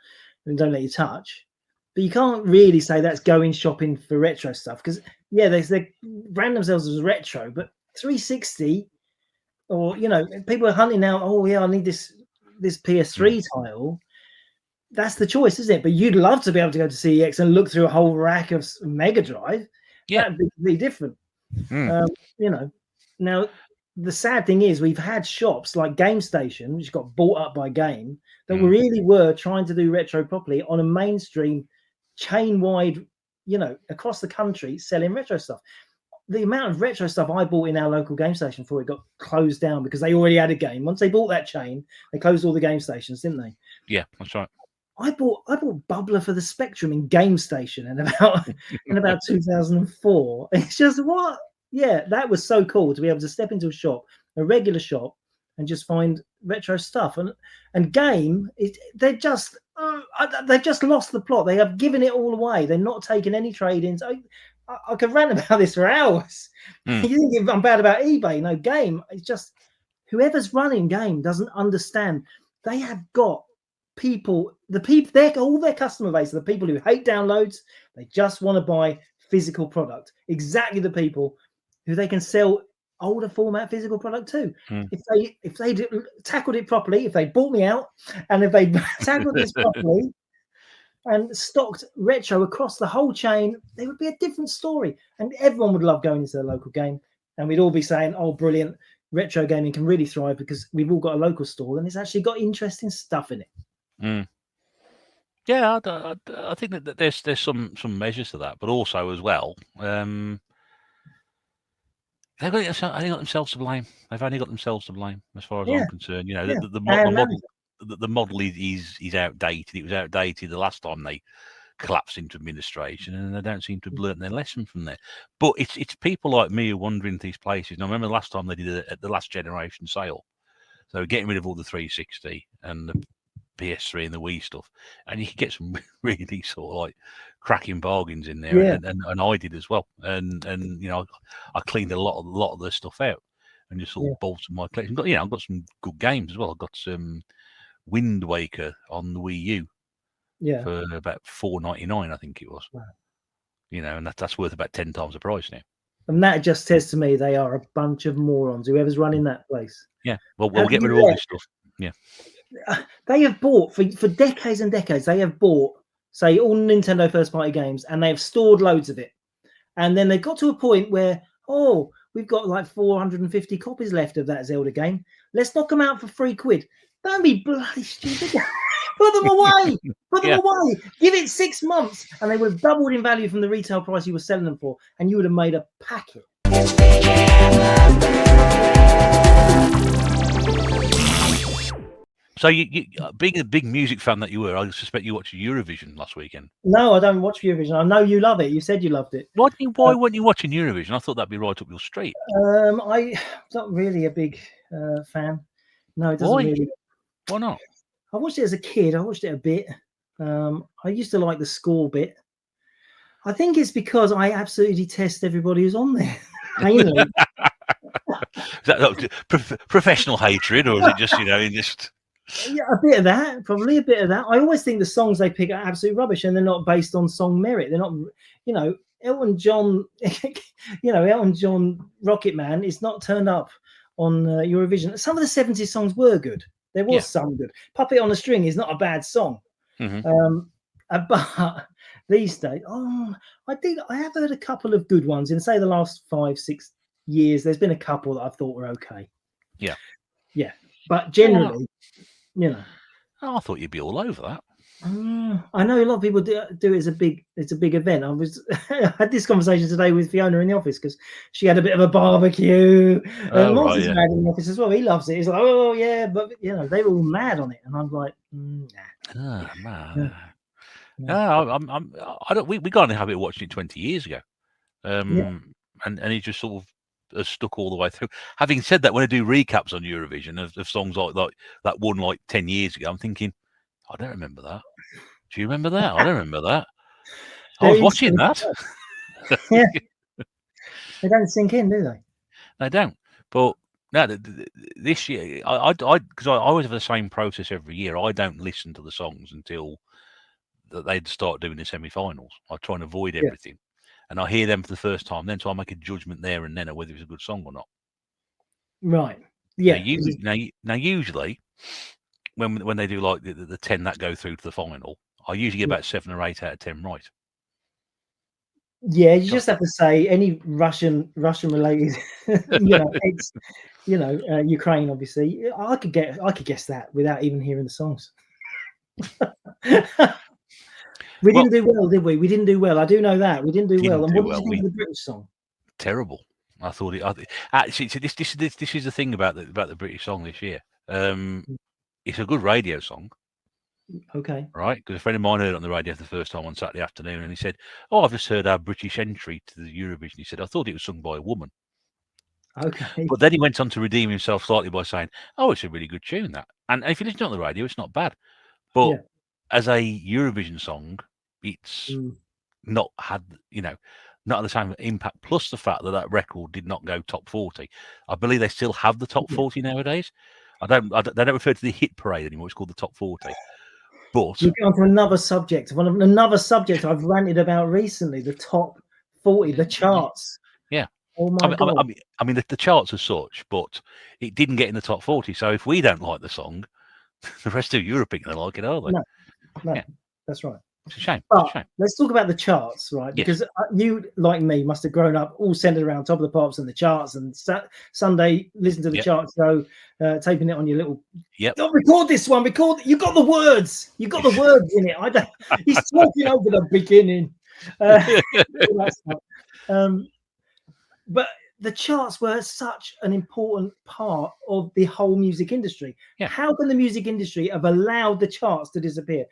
and don't let you touch. But you can't really say that's going shopping for retro stuff because, they brand themselves as retro, but 360 or, people are hunting now, I need this PS3 title. That's the choice, isn't it? But you'd love to be able to go to CEX and look through a whole rack of Mega Drive. Yeah. That'd be completely different. Now, the sad thing is we've had shops like Game Station, which got bought up by Game, that really were trying to do retro properly on a mainstream, chain-wide, across the country, selling retro stuff. The amount of retro stuff I bought in our local Game Station before it got closed down because they already had a game. Once they bought that chain, they closed all the game stations, didn't they? Yeah, that's right. I bought Bubbler for the Spectrum in Game Station in about 2004. It's just what? Yeah, that was so cool to be able to step into a regular shop, and just find retro stuff. And Game, they've just lost the plot. They have given it all away. They're not taking any trade-ins. I could rant about this for hours. You think I'm bad about eBay? No, Game. It's just whoever's running Game doesn't understand. They have got all their customer base are the people who hate downloads. They just want to buy physical product. Exactly the people who they can sell older format physical product too. Mm. If they tackled it properly, if they bought me out, and if they tackled this properly and stocked retro across the whole chain, there would be a different story, and everyone would love going into the local game, and we'd all be saying, "Oh, brilliant! Retro gaming can really thrive because we've all got a local store and it's actually got interesting stuff in it." Mm. Yeah, I think that there's some measures to that, but also as well, they've got themselves to blame. They've only got themselves to blame, as far as Yeah, I'm concerned. You know, yeah. the And model, the model is outdated. It was outdated the last time they collapsed into administration, and they don't seem to have learnt their lesson from there. But it's people like me who wander into these places. And I remember the last time they did the last generation sale, so getting rid of all the 360 and the PS3 and the Wii stuff, and you could get some really sort of like cracking bargains in there, Yeah. and I did as well, and you know, I cleaned a lot of the stuff out and just sort of bolted my collection. Got, I've got some good games as well. I've got some Wind Waker on the Wii U, for about $4.99, I think it was. Wow. You know, and that's worth about 10 times the price now. And that just says to me they are a bunch of morons, whoever's running that place. Yeah, well, we'll get rid of all this stuff. Yeah. They have bought for decades and decades. They have bought, say, all Nintendo first party games, and they have stored loads of it. And then they got to a point where, oh, we've got like 450 copies left of that Zelda game. Let's knock them out for £3. Don't be bloody stupid. Put them away. Put them away. Give it 6 months, and they would have doubled in value from the retail price you were selling them for, and you would have made a packet. So you being a big music fan that you were, I suspect you watched Eurovision last weekend. No, I don't watch Eurovision. I know you love it. You said you loved it. Why weren't you watching Eurovision? I thought that'd be right up your street. I'm not really a big fan. No, it doesn't really. Why not? I watched it as a kid. I watched it a bit. I used to like the score bit. I think it's because I absolutely detest everybody who's on there. Is that professional hatred, or is it just just? Yeah, a bit of that, probably a bit of that. I always think the songs they pick are absolute rubbish, and they're not based on song merit. They're not, Elton John, Elton John, Rocket Man is not turned up on Eurovision. Some of the 70s songs were good. There was some good. Puppet on a String is not a bad song. Mm-hmm. But these days, I have heard a couple of good ones in, say, the last 5-6 years. There's been a couple that I thought were okay. Yeah. But generally, I thought you'd be all over that. I know a lot of people do it as a big event. I had this conversation today with Fiona in the office because she had a bit of a barbecue. Monty's mad in the office as well. He loves it. He's like, oh yeah, but they were all mad on it, and I'm like, nah. Man. I don't. We got in the habit of watching it 20 years ago, and he just sort of has stuck all the way through. Having said that, when I do recaps on Eurovision of songs like that one like 10 years ago, I'm thinking, I don't remember that. Do you remember that? I don't remember that. I was watching that. Yeah. They don't sink in, do they? They don't. But no, this year, because I always have the same process every year. I don't listen to the songs until they start doing the semi-finals. I try and avoid everything. And I hear them for the first time, then so I make a judgment there and then of whether it's a good song or not. Right. Yeah. Now usually, when they do like the 10 that go through to the final, I usually get about 7 or 8 out of 10 right. Yeah, you just have to say any Russian related, it's Ukraine. Obviously, I could guess that without even hearing the songs. We didn't do well, did we? We didn't do well. I do know that we didn't do well. And what did you think of the British song? Terrible. I thought it. Actually, this is the thing about the British song this year. It's a good radio song. Okay. Right, because a friend of mine heard it on the radio for the first time on Saturday afternoon, and he said, "Oh, I've just heard our British entry to the Eurovision." He said, "I thought it was sung by a woman." Okay. But then he went on to redeem himself slightly by saying, "Oh, it's a really good tune, that." And if you listen to it on the radio, it's not bad. But as a Eurovision song, it's not had, not the same impact. Plus the fact that record did not go top 40. I believe they still have the top 40 nowadays. They don't refer to the hit parade anymore. It's called the top 40. But we go on to another subject. Another subject I've ranted about recently: the top 40, the charts. Yeah. Oh my God. I mean, the charts are such, but it didn't get in the top 40. So if we don't like the song, the rest of Europe ain't gonna like it, are they? No, no, Yeah. that's right. It's a shame. But It's a shame. let's talk about the charts, right? Yes. Because you, like me, must have grown up all centered around Top of the Pops and the charts, and Sunday listen to the Yep. chart show, taping it on your little. Yep. Oh, record this one. Record. You got the words. You got the words in it. I don't. He's talking over the beginning. All that stuff. But the charts were such an important part of the whole music industry. Yeah. How can the music industry have allowed the charts to disappear?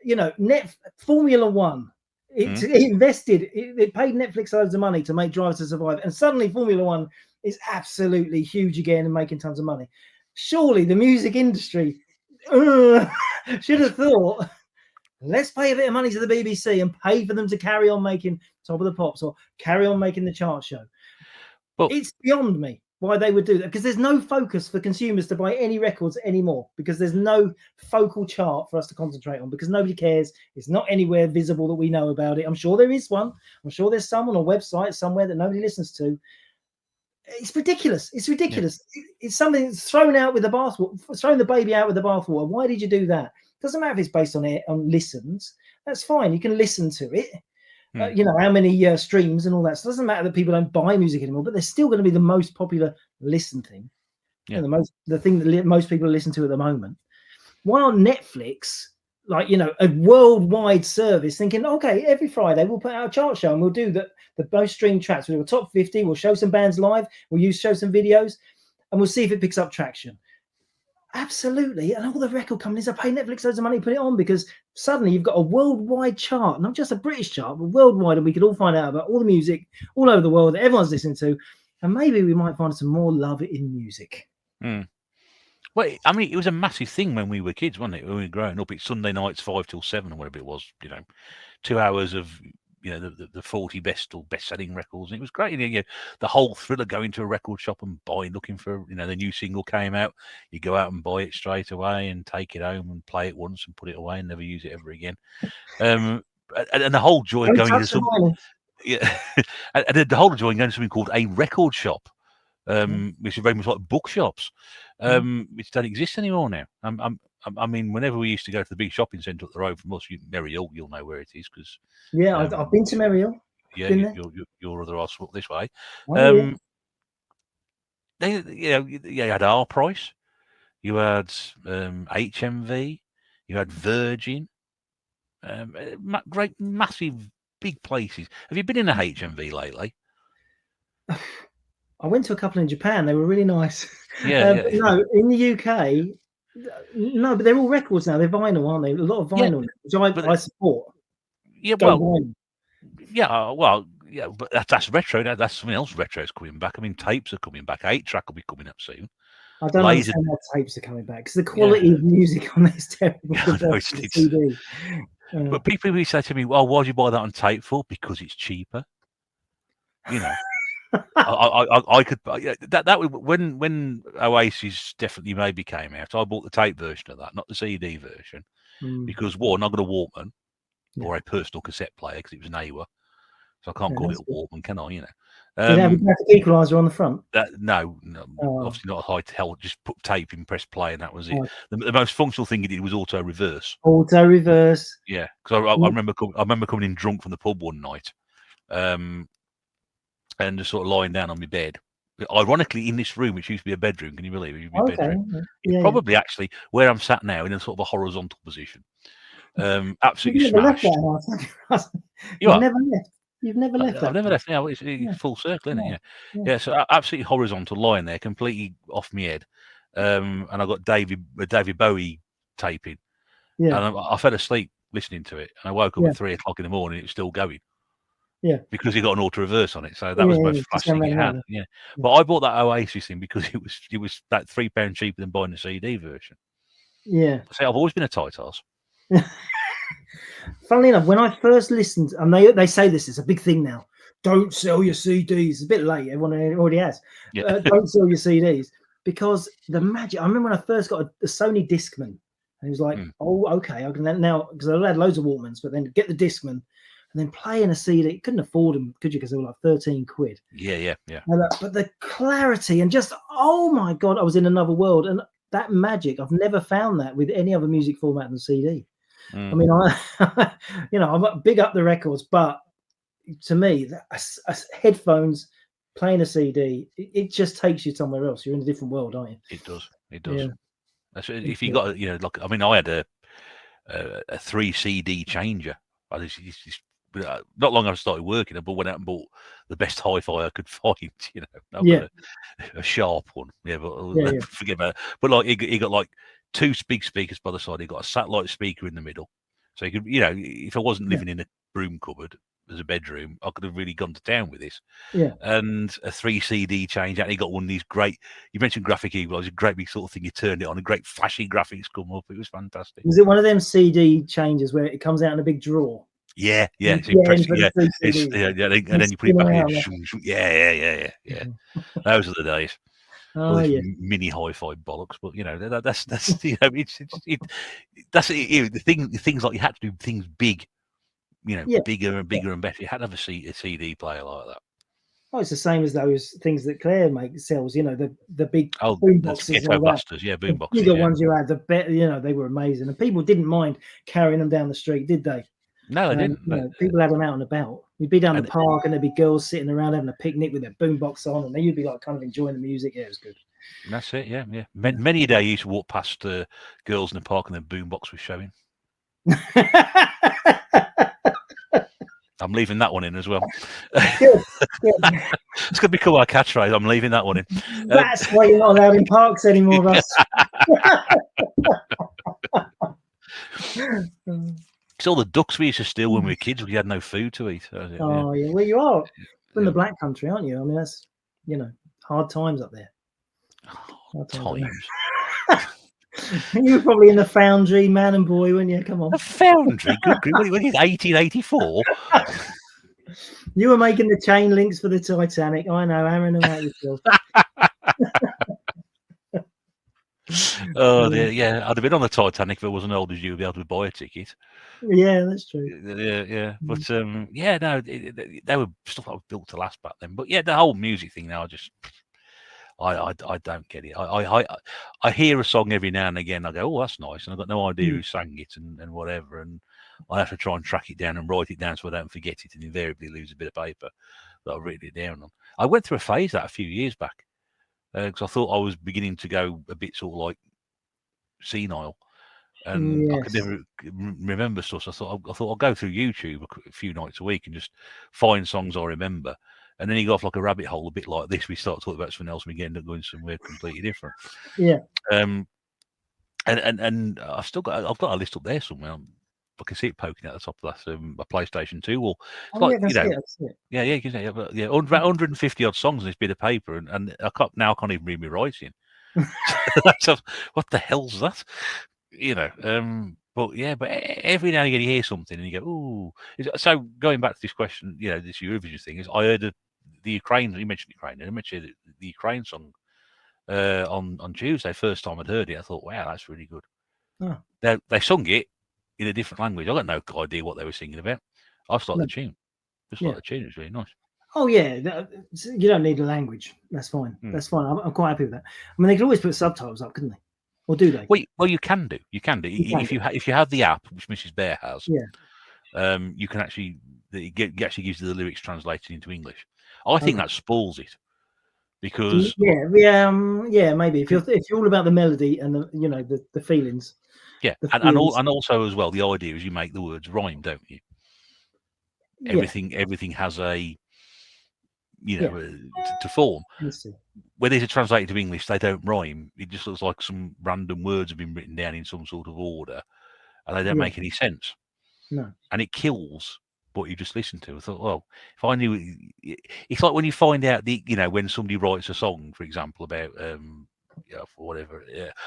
You know, Formula One, it invested, it paid Netflix loads of money to make Drive to Survive, and suddenly Formula One is absolutely huge again and making tons of money. Surely the music industry should have thought, let's pay a bit of money to the BBC and pay for them to carry on making Top of the Pops or carry on making the chart show. Well, It's beyond me why they would do that, because there's no focus for consumers to buy any records anymore, because there's no focal chart for us to concentrate on, because nobody cares. It's not anywhere visible that we know about it. I'm sure there is one. I'm sure there's some on a website somewhere that nobody listens to. It's ridiculous. It's ridiculous. It's something that's thrown out with the bathwater, throwing the baby out with the bathwater. Why did you do that? Doesn't matter if it's based on listens. That's fine. You can listen to it. You know, how many streams and all that. So it doesn't matter that people don't buy music anymore, but they're still going to be the most popular listen thing. Yeah. And the thing that most people listen to at the moment. Why on Netflix, like, you know, a worldwide service, thinking, okay, every Friday we'll put out a chart show and we'll do the most streamed tracks. We'll do a top 50. We'll show some bands live. We'll show some videos, and we'll see if it picks up traction. Absolutely. And all the record companies are paying Netflix loads of money to put it on, because suddenly you've got a worldwide chart, not just a British chart, but worldwide, and we could all find out about all the music all over the world that everyone's listening to, and maybe we might find some more love in music. Well, I mean, it was a massive thing when we were kids, wasn't it? When we were growing up, it's Sunday nights 5 till 7 or whatever it was. You know, 2 hours of, you know, the 40 best or best-selling records, and it was great. You know, the whole thrill of going to a record shop and looking for, you know, the new single came out, you go out and buy it straight away and take it home and play it once and put it away and never use it ever again. And the whole joy of going to something, and the whole joy of going to something called a record shop, which is very much like bookshops, which don't exist anymore now. I mean, whenever we used to go to the big shopping centre up the road from us, Merry Hill, you'll know where it is, because I've been to Merry Hill. Yeah, your other arse this way. Oh, They, you know, you had our price, you had HMV, you had Virgin, great, massive, big places. Have you been in a HMV lately? I went to a couple in Japan. They were really nice. Yeah, But no, in the UK, no, but they're all records now. They're vinyl, aren't they? A lot of vinyl, which I support. Yeah, Go well, vinyl. yeah, but that's retro. That's something else. Retro's coming back. I mean, tapes are coming back. 8-track will be coming up soon. I don't understand how tapes are coming back, because the quality of music on this is terrible. CD. But people will say to me, "Well, why do you buy that on tape for?" Because it's cheaper. You know, I could that when Oasis definitely maybe came out. I bought the tape version of that, not the CD version, because one, I've got a Walkman or a personal cassette player, because it was an AWA, so I can't call it a Walkman, can I? You know. Did it have a graphic equalizer on the front? No, obviously not a high tell. Just put tape in, press play, and that was it. The most functional thing it did was auto reverse. Auto reverse. Yeah, because I remember coming in drunk from the pub one night, and just sort of lying down on my bed. Ironically, in this room, which used to be a bedroom, can you believe it? Bedroom. It's probably actually where I'm sat now, in a sort of a horizontal position. Absolutely smashed. You've never left. You've never left. I've never left. Now it's full circle, isn't it? Yeah. So absolutely horizontal, lying there, completely off my head. And I got David Bowie taping. Yeah. And I fell asleep listening to it, and I woke up at 3 o'clock in the morning. It was still going. Yeah. Because he got an auto reverse on it, so that was the most flashing it had. Yeah. But I bought that Oasis thing because it was that £3 cheaper than buying the CD version. Yeah. So I've always been a tight ass. Funnily enough, when I first listened, and they say this is a big thing now, don't sell your CDs. It's a bit late. Everyone already has. Yeah. Don't sell your CDs, because the magic. I remember when I first got a Sony Discman, and it was like, oh, okay, I can now, because I had loads of Walkmans, but then get the Discman, and then playing a CD. Couldn't afford them, could you? Because they were like 13 quid. Yeah. But the clarity and just, oh my God, I was in another world. And that magic, I've never found that with any other music format than CD. I mean, I'm big up the records, but to me, headphones playing a CD, it just takes you somewhere else. You're in a different world, aren't you? It does. Yeah. That's, if you got, like, I mean, I had a 3 CD changer. Not long after I started working, I went out and bought the best hi-fi I could find. I've got a sharp one. Yeah, but forget about it. But like, he got like 2 big speakers by the side. He got a satellite speaker in the middle, so you could, if I wasn't living in a broom cupboard as a bedroom, I could have really gone to town with this. Yeah. And a 3 CD change, and he got one of these great. You mentioned graphic equalizer, a great big sort of thing. You turned it on, and great flashy graphics come up. It was fantastic. Was it one of them CD changes where it comes out in a big drawer? Yeah. It's impressive. Yeah, and then you put it back in. Yeah. Those are the days. Oh, this yeah. mini hi-fi bollocks, but that's that's the things like you had to do things big, bigger and bigger and better. You had to have a CD player like that. Oh, it's the same as those things that Claire sells. The big boom boxes, ghetto blasters, boom boxes. Bigger ones you had, the better. They were amazing, and people didn't mind carrying them down the street, did they? No, they didn't. People had them out and about. You'd be down the park, and there'd be girls sitting around having a picnic with their boombox on, and then you'd be like kind of enjoying the music. Yeah, it was good. That's it. Yeah. Many a day you used to walk past girls in the park, and their boombox was showing. I'm leaving that one in as well. Good. It's going to become our catchphrase. I'm leaving that one in. That's why you're not allowed in parks anymore, Russ. It's all the ducks we used to steal when we were kids. We had no food to eat. Oh, yeah. Well, you are from the Black Country, aren't you? I mean, that's, hard times up there. Hard times. You were probably in the foundry, man and boy, weren't you? Come on. The foundry? Good grief. What are you, 1884? You were making the chain links for the Titanic. I know, hammering them out yourself. Oh, yeah. I'd have been on the Titanic if I wasn't old as you to be able to buy a ticket. Yeah, that's true. Yeah. But, no, they were stuff that was built to last back then. But, yeah, the whole music thing now, I don't get it. I hear a song every now and again. I go, oh, that's nice. And I've got no idea who sang it and whatever. And I have to try and track it down and write it down so I don't forget it and invariably lose a bit of paper that I've written it down on. I went through a phase that a few years back because I thought I was beginning to go a bit sort of like senile. And I could never remember stuff. So I thought I'll go through YouTube a few nights a week and just find songs I remember. And then you go off like a rabbit hole, a bit like this. We start talking about something else, and we end up going somewhere completely different. Yeah. And I've got a list up there somewhere. I can see it poking at the top of that my PlayStation 2. Or you can see it. Yeah, you can see it. But, 150 odd songs on this bit of paper, and I can't even read my writing. What the hell's that? But every now and again you hear something and you go, ooh. So going back to this question, this Eurovision thing is, I heard the Ukraine. You mentioned Ukraine. I mentioned the Ukraine song on Tuesday. First time I'd heard it, I thought, wow, that's really good. Oh. They sung it in a different language. I got no idea what they were singing about. I just like the tune. Like the tune. It's really nice. Oh yeah, you don't need a language. That's fine. That's fine. I'm quite happy with that. I mean, they could always put subtitles up, couldn't they? Or do they? Well, you can do. If you have the app, which Mrs. Bear has, you can actually actually gives you the lyrics translated into English. I think that spoils it because maybe if you're all about the melody and the feelings. Yeah, and also as well, the idea is you make the words rhyme, don't you? Everything has a to form. When these are translated to English, they don't rhyme. It just looks like some random words have been written down in some sort of order, and they don't make any sense. No, and it kills what you just listened to. I thought, well, if I knew, it's like when you find out when somebody writes a song, for example, about for whatever.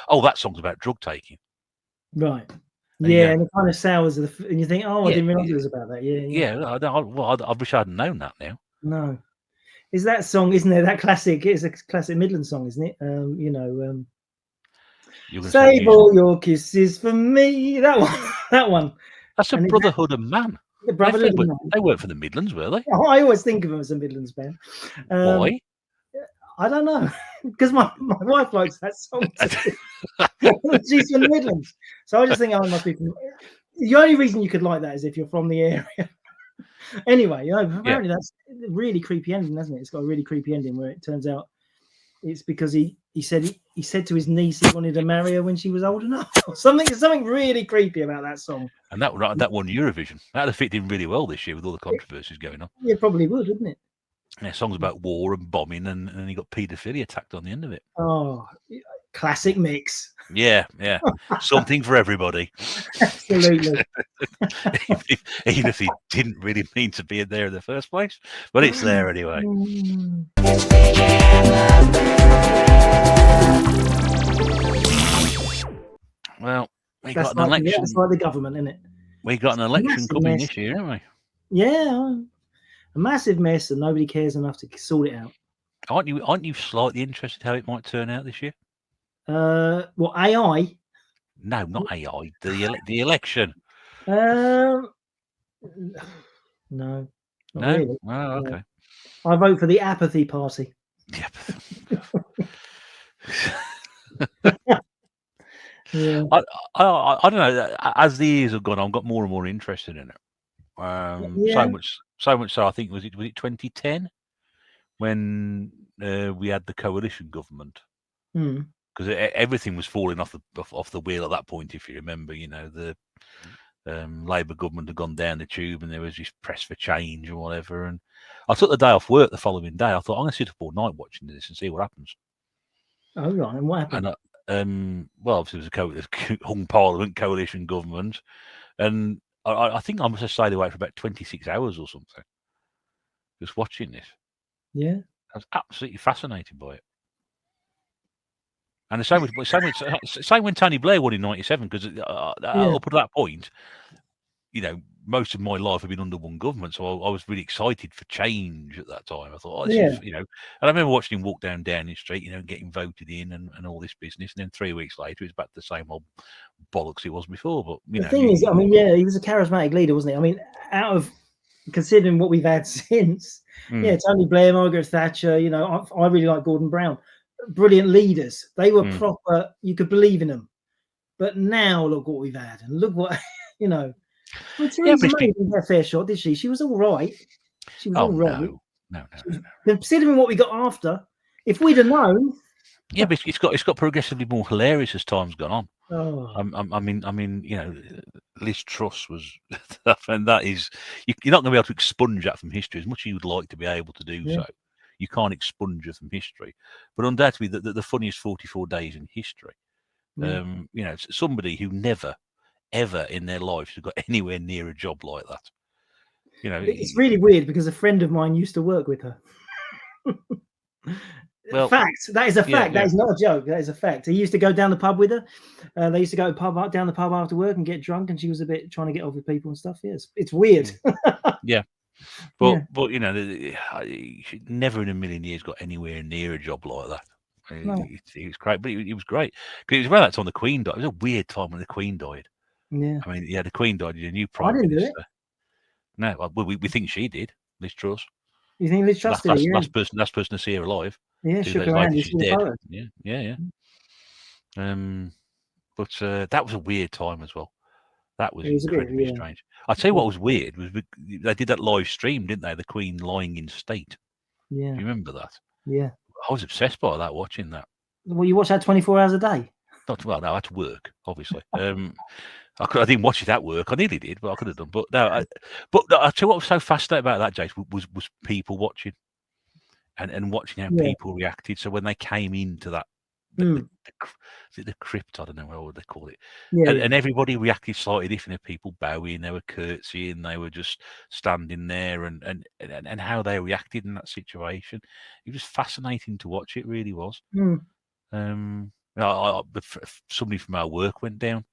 Oh, that song's about drug taking. Right. And it kind of sours, and you think, oh, I didn't realize it was about that. I wish I hadn't known that now. No. Is that song, isn't it? That classic, it's a classic Midland song, isn't it? Save all your kisses for me. That one. That's a Brotherhood of Man. The Brother They Living weren't, Man. they weren't from the Midlands, were they? I always think of them as a Midlands band. Why? I don't know, because my wife likes that song too. She's from the Midlands, so I just think I must be from. The only reason you could like that is if you're from the area. Anyway, apparently that's a really creepy ending, hasn't it? It's got a really creepy ending where it turns out it's because he said to his niece he wanted to marry her when she was old enough. Something really creepy about that song. And that won Eurovision. That'd have fit in really well this year with all the controversies going on. It probably would, wouldn't it? Yeah, songs about war and bombing, and then you got paedophilia tacked on the end of it. Oh, classic mix. Yeah, something for everybody. Absolutely. even if he didn't really mean to be in there in the first place, but it's there anyway. Well, That's like the government, isn't it? We got an election coming mess. this year, haven't we? Yeah, a massive mess, and nobody cares enough to sort it out. Aren't you slightly interested how it might turn out this year? Well, AI? No, not AI. The election. No, not really. Oh, okay. I vote for the apathy party. Yeah. Yeah. I don't know. As the years have gone, I've got more and more interested in it. So much so. I think was it 2010 when we had the coalition government, because everything was falling off the wheel at that point. If you remember, the Labour government had gone down the tube, and there was this press for change or whatever. And I took the day off work the following day. I thought I'm going to sit up all night watching this and see what happens. Oh right, and what happened? And well, obviously it was a hung parliament coalition government, and I think I must have stayed awake for about 26 hours or something, just watching this. Yeah, I was absolutely fascinated by it. And the same when Tony Blair won in '97, because up to that point, most of my life had been under one government, so I was really excited for change at that time. I thought, this is, and I remember watching him walk down Downing Street, getting voted in and all this business. And then 3 weeks later, it was back to the same old bollocks it was before. But the thing is, he was a charismatic leader, wasn't he? I mean, out of considering what we've had since, Tony Blair, Margaret Thatcher, I really like Gordon Brown. Brilliant leaders. They were proper. You could believe in them. But now look what we've had, and look what Well, Theresa May didn't get a fair shot, did she? She was all right. She was all right. No. Considering what we got after, if we'd have known. Yeah, but it's got progressively more hilarious as time's gone on. Oh. I mean, Liz Truss was, and that is, you're not going to be able to expunge that from history as much as you'd like to be able to do so. You can't expunge it from history, but undoubtedly the funniest 44 days in history. Somebody who never, ever in their lives have got anywhere near a job like that. It's really weird because a friend of mine used to work with her. Well, fact. That is a fact. That is not a joke. That is a fact. He used to go down the pub with her. They used to go down the pub after work and get drunk, and she was a bit trying to get off with people and stuff. Yes, it's weird. But she never in a million years got anywhere near a job like that. It was great, but it was great because it was around that time the Queen died. It was a weird time when the Queen died. Yeah, I mean, the Queen died. A new Prime Minister. No, we think she did. Liz Truss. You think Liz Truss did? Last person to see her alive. Yeah, shook her hand. She's dead. Yeah. But that was a weird time as well. That was incredibly strange. I'll tell you what was weird was they did that live stream, didn't they? The Queen lying in state. Yeah. Do you remember that? Yeah. I was obsessed by that, watching that. Well, you watch that 24 hours a day? No, I had to work, obviously. I didn't watch it at work. I nearly did, but I could have done. But no, I'll tell you what was so fascinating about that, Jase, was people watching and watching how people reacted. So when they came into that, the crypt, I don't know what they call it, and everybody reacted slightly different. People bowing, they were curtsying, they were just standing there, and how they reacted in that situation. It was fascinating to watch. It really was. Somebody from our work went down.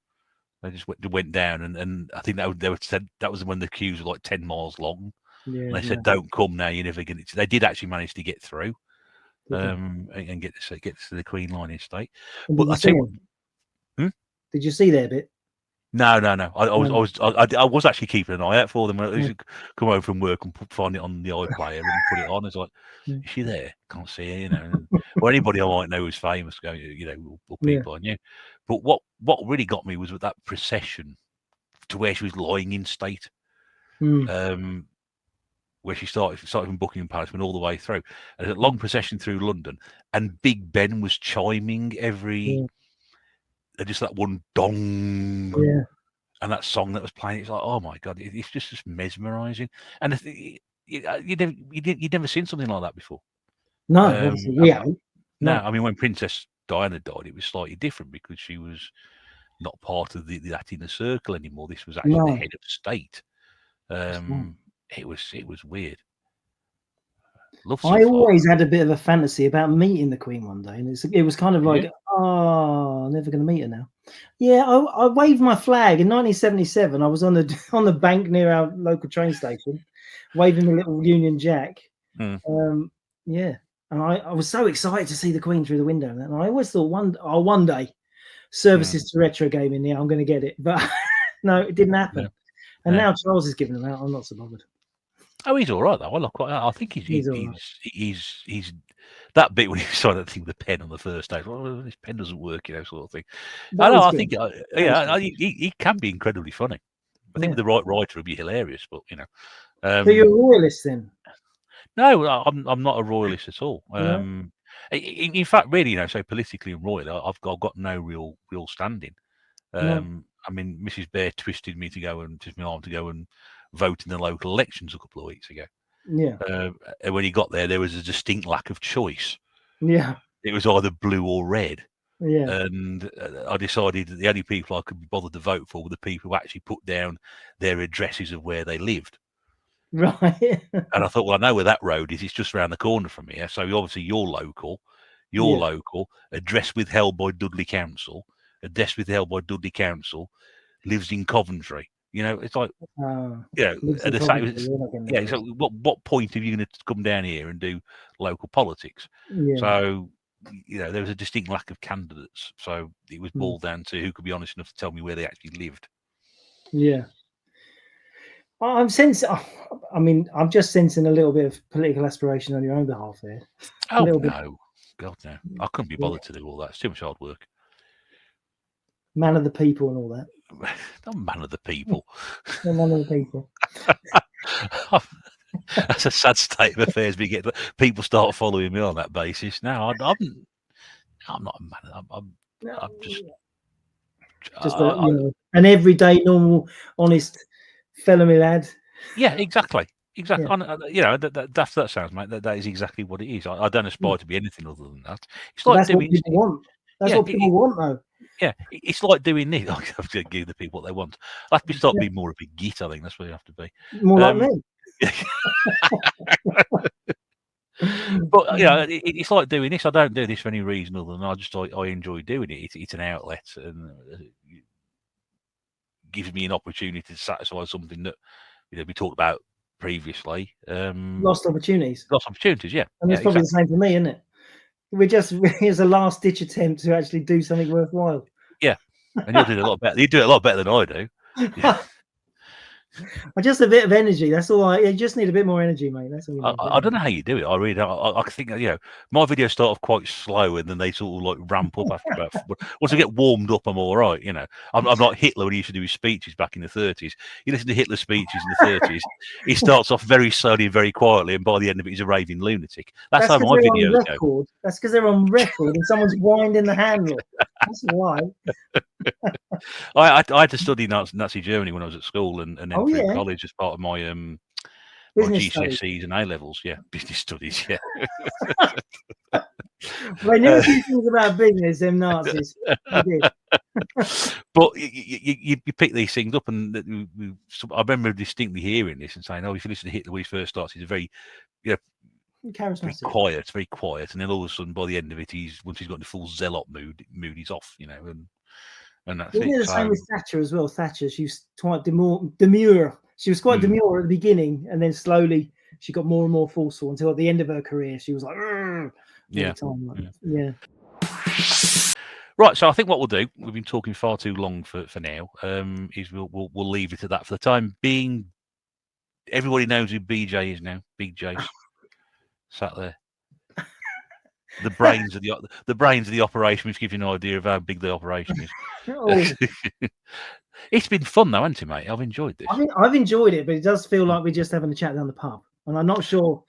They just went down, and I think they said that was when the queues were like 10 miles long. Yeah, and they said, "Don't come now. You're never going to." They did actually manage to get through, and get to the Queen line in state. But I tell you, did you see their bit? No. I was actually keeping an eye out for them. I used to come home from work and find it on the iPlayer and put it on. It's like, is she there? Can't see her, you know. Or anybody I might know who's famous, you know, or people I knew. But what really got me was with that procession to where she was lying in state, where she started from Buckingham Palace, went all the way through. And a long procession through London, and Big Ben was chiming every. Just that one dong. Yeah. And that song that was playing, it's like, oh my god, it's just mesmerising. And you'd never seen something like that before. No, obviously we haven't. No, I mean when Princess Diana died, it was slightly different because she was not part of that inner circle anymore. This was actually the head of state. It was weird. I always had a bit of a fantasy about meeting the Queen one day, and it was kind of like, oh, never going to meet her now. Yeah, I waved my flag in 1977. I was on the bank near our local train station, waving the little Union Jack. Yeah, and I was so excited to see the Queen through the window, and I always thought one day, services to retro gaming. Yeah, I'm going to get it, but no, it didn't happen. And now Charles is giving them out. I'm not so bothered. Oh, he's all right though. I think he's that bit when he signed that thing with the pen on the first day. Well, this pen doesn't work, you know, sort of thing. I think he can be incredibly funny. I think with the right writer, it'd be hilarious. But you know, so you're a royalist then? No, I'm not a royalist at all. In fact, really, you know, so politically and royally, I've got no real standing. I mean, Mrs. Bear twisted my arm to go and vote in the local elections a couple of weeks ago. Yeah. And when he got there was a distinct lack of choice. Yeah. It was either blue or red. Yeah. And I decided that the only people I could be bothered to vote for were the people who actually put down their addresses of where they lived. Right. And I thought, well, I know where that road is. It's just around the corner from here. So obviously you're local. Local. Address withheld by Dudley Council. Address withheld by Dudley Council. Lives in Coventry. You know, it's like, so what point are you going to come down here and do local politics? Yeah. So, you know, there was a distinct lack of candidates. So it was boiled down to who could be honest enough to tell me where they actually lived. Yeah. I'm sensing. I mean, I'm just sensing a little bit of political aspiration on your own behalf there. Oh no, God no! I couldn't be bothered to do all that. It's too much hard work. Man of the people and all that. Not man of the people. Man of the people. That's a sad state of affairs. People start following me on that basis. No, I'm not a man. I'm just an everyday, normal, honest fellow me lad. Yeah, exactly. Yeah. You know, that sounds, mate. That is exactly what it is. I don't aspire to be anything other than that. It's like that's what people want. That's what people want, though. Yeah, it's like doing this. I have to give the people what they want. I have to start being more of a git. I think that's what you have to be. More like me. But you know, it's like doing this. I don't do this for any reason other than I enjoy doing it. It's an outlet and gives me an opportunity to satisfy something that we talked about previously. Lost opportunities. Yeah. And it's probably the same for me, isn't it? It's a last ditch attempt to actually do something worthwhile. Yeah, and you'll do it a lot better. You do it a lot better than I do. Yeah. Just a bit of energy. That's all. You just need a bit more energy, mate. That's all. I don't know how you do it. I really don't. I think my videos start off quite slow and then they sort of like ramp up after about. Once I get warmed up, I'm all right. You know, I'm like Hitler when he used to do his speeches back in the 30s. You listen to Hitler's speeches in the 30s. He starts off very slowly and very quietly, and by the end of it, he's a raving lunatic. That's how my videos go. That's because they're on record and someone's winding the handle. That's why. I had to study Nazi Germany when I was at school and then through college as part of my GCSEs and A levels. Yeah, business studies. Yeah. They knew a few things about business, them Nazis. They did. But you pick these things up, and I remember distinctly hearing this and saying, "Oh, if you listen to Hitler when he first starts, he's a very, charismatic, very quiet, and then all of a sudden, by the end of it, once he's got the full zealot mood, he's off, and that's it." The same with Thatcher as well. Thatcher, she was quite demure. She was quite demure at the beginning, and then slowly she got more and more forceful until at the end of her career, she was like, yeah. Right, so I think what we'll do, we've been talking far too long for now, is we'll leave it at that for the time being. Everybody knows who BJ is now. Big Jase sat there. The brains of the operation, which gives you an idea of how big the operation is. Oh, It's been fun though, hasn't it, mate? I've enjoyed this. I've enjoyed it, but it does feel like we're just having a chat down the pub, and I'm not sure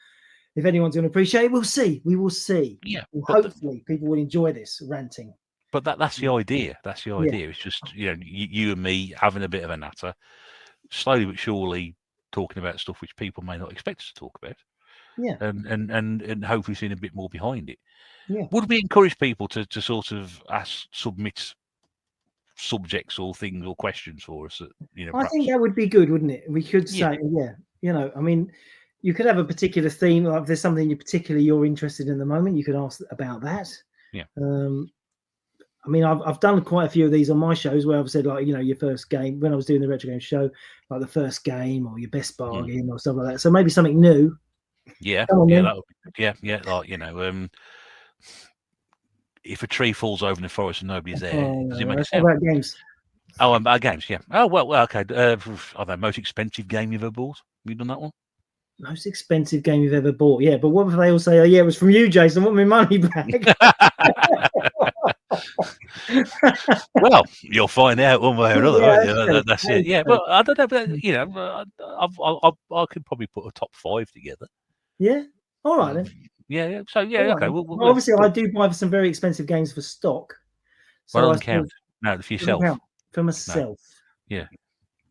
if anyone's going to appreciate it. We'll see. We will see. Yeah, And but hopefully, people will enjoy this ranting. But that's the idea. That's the idea. It's just you and me having a bit of a natter, slowly but surely talking about stuff which people may not expect us to talk about. Yeah. And hopefully seeing a bit more behind it. Yeah. Would we encourage people to sort of submit subjects or things or questions for us? I think that would be good, wouldn't it? We could say, I mean, you could have a particular theme. Like if there's something you're interested in at the moment, you could ask about that. Yeah. I mean, I've done quite a few of these on my shows where I've said, like, your first game, when I was doing the Retro Game show, like the first game or your best bargain or stuff like that. So maybe something new. Yeah, that would be good. Yeah. Like, if a tree falls over in the forest and nobody's there, does it make a sound? About games. Oh, about games, yeah. Oh, well, okay. I don't know, most expensive game you've ever bought? Have you done that one? Most expensive game you've ever bought? Yeah, but what if they all say, "Oh, yeah, it was from you, Jason. I want my money back." Well, you'll find out one way or another, Yeah, right? That's it. Yeah, but I don't know. But, I could probably put a top 5 together. Yeah. All right then. Yeah. So yeah, All okay. right. We'll Obviously, I do buy some very expensive games for stock. So well, I doesn't count. No, for yourself. For myself. No. Yeah.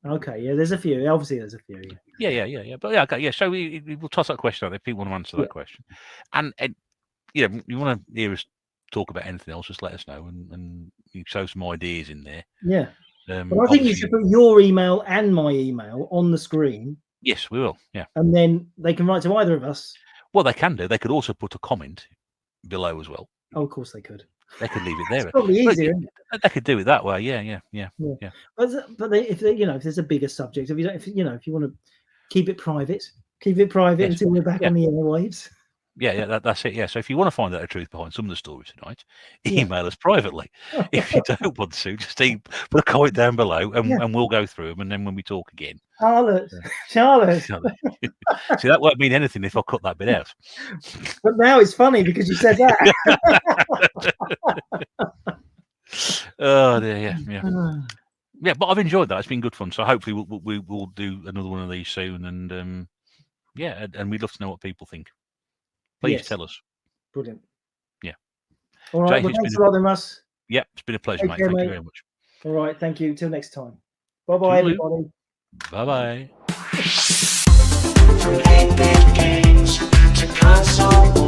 Okay. Yeah. There's a few. Obviously, there's a few. Yeah. But yeah, okay. Yeah. So we'll toss that question out there. People want to answer that question, and you want to hear us talk about anything else? Just let us know, and you show some ideas in there. Yeah. But I think you should put your email and my email on the screen. Yes, we will. Yeah. And then they can write to either of us. Well, they can do. They could also put a comment below as well. Oh, of course they could. They could leave it there. It's probably easier. They could do it that way. Yeah. But if there's a bigger subject, if you want to keep it private until we're back on the airwaves. Yeah, that's it. Yeah. So if you want to find out the truth behind some of the stories tonight, email us privately. If you don't want to, just put a comment down below, and we'll go through them. And then when we talk again, Charlotte. See, that won't mean anything if I cut that bit out. But now it's funny because you said that. Oh dear, yeah. But I've enjoyed that. It's been good fun. So hopefully we'll do another one of these soon. And and we'd love to know what people think. Please tell us. Brilliant. Yeah. All right. Jase, Well, thanks a lot, then, Russ. Yeah, it's been a pleasure, mate. Thank you very much. All right. Thank you. Till next time. Bye-bye, everybody. Bye-bye. From 8-bit games to console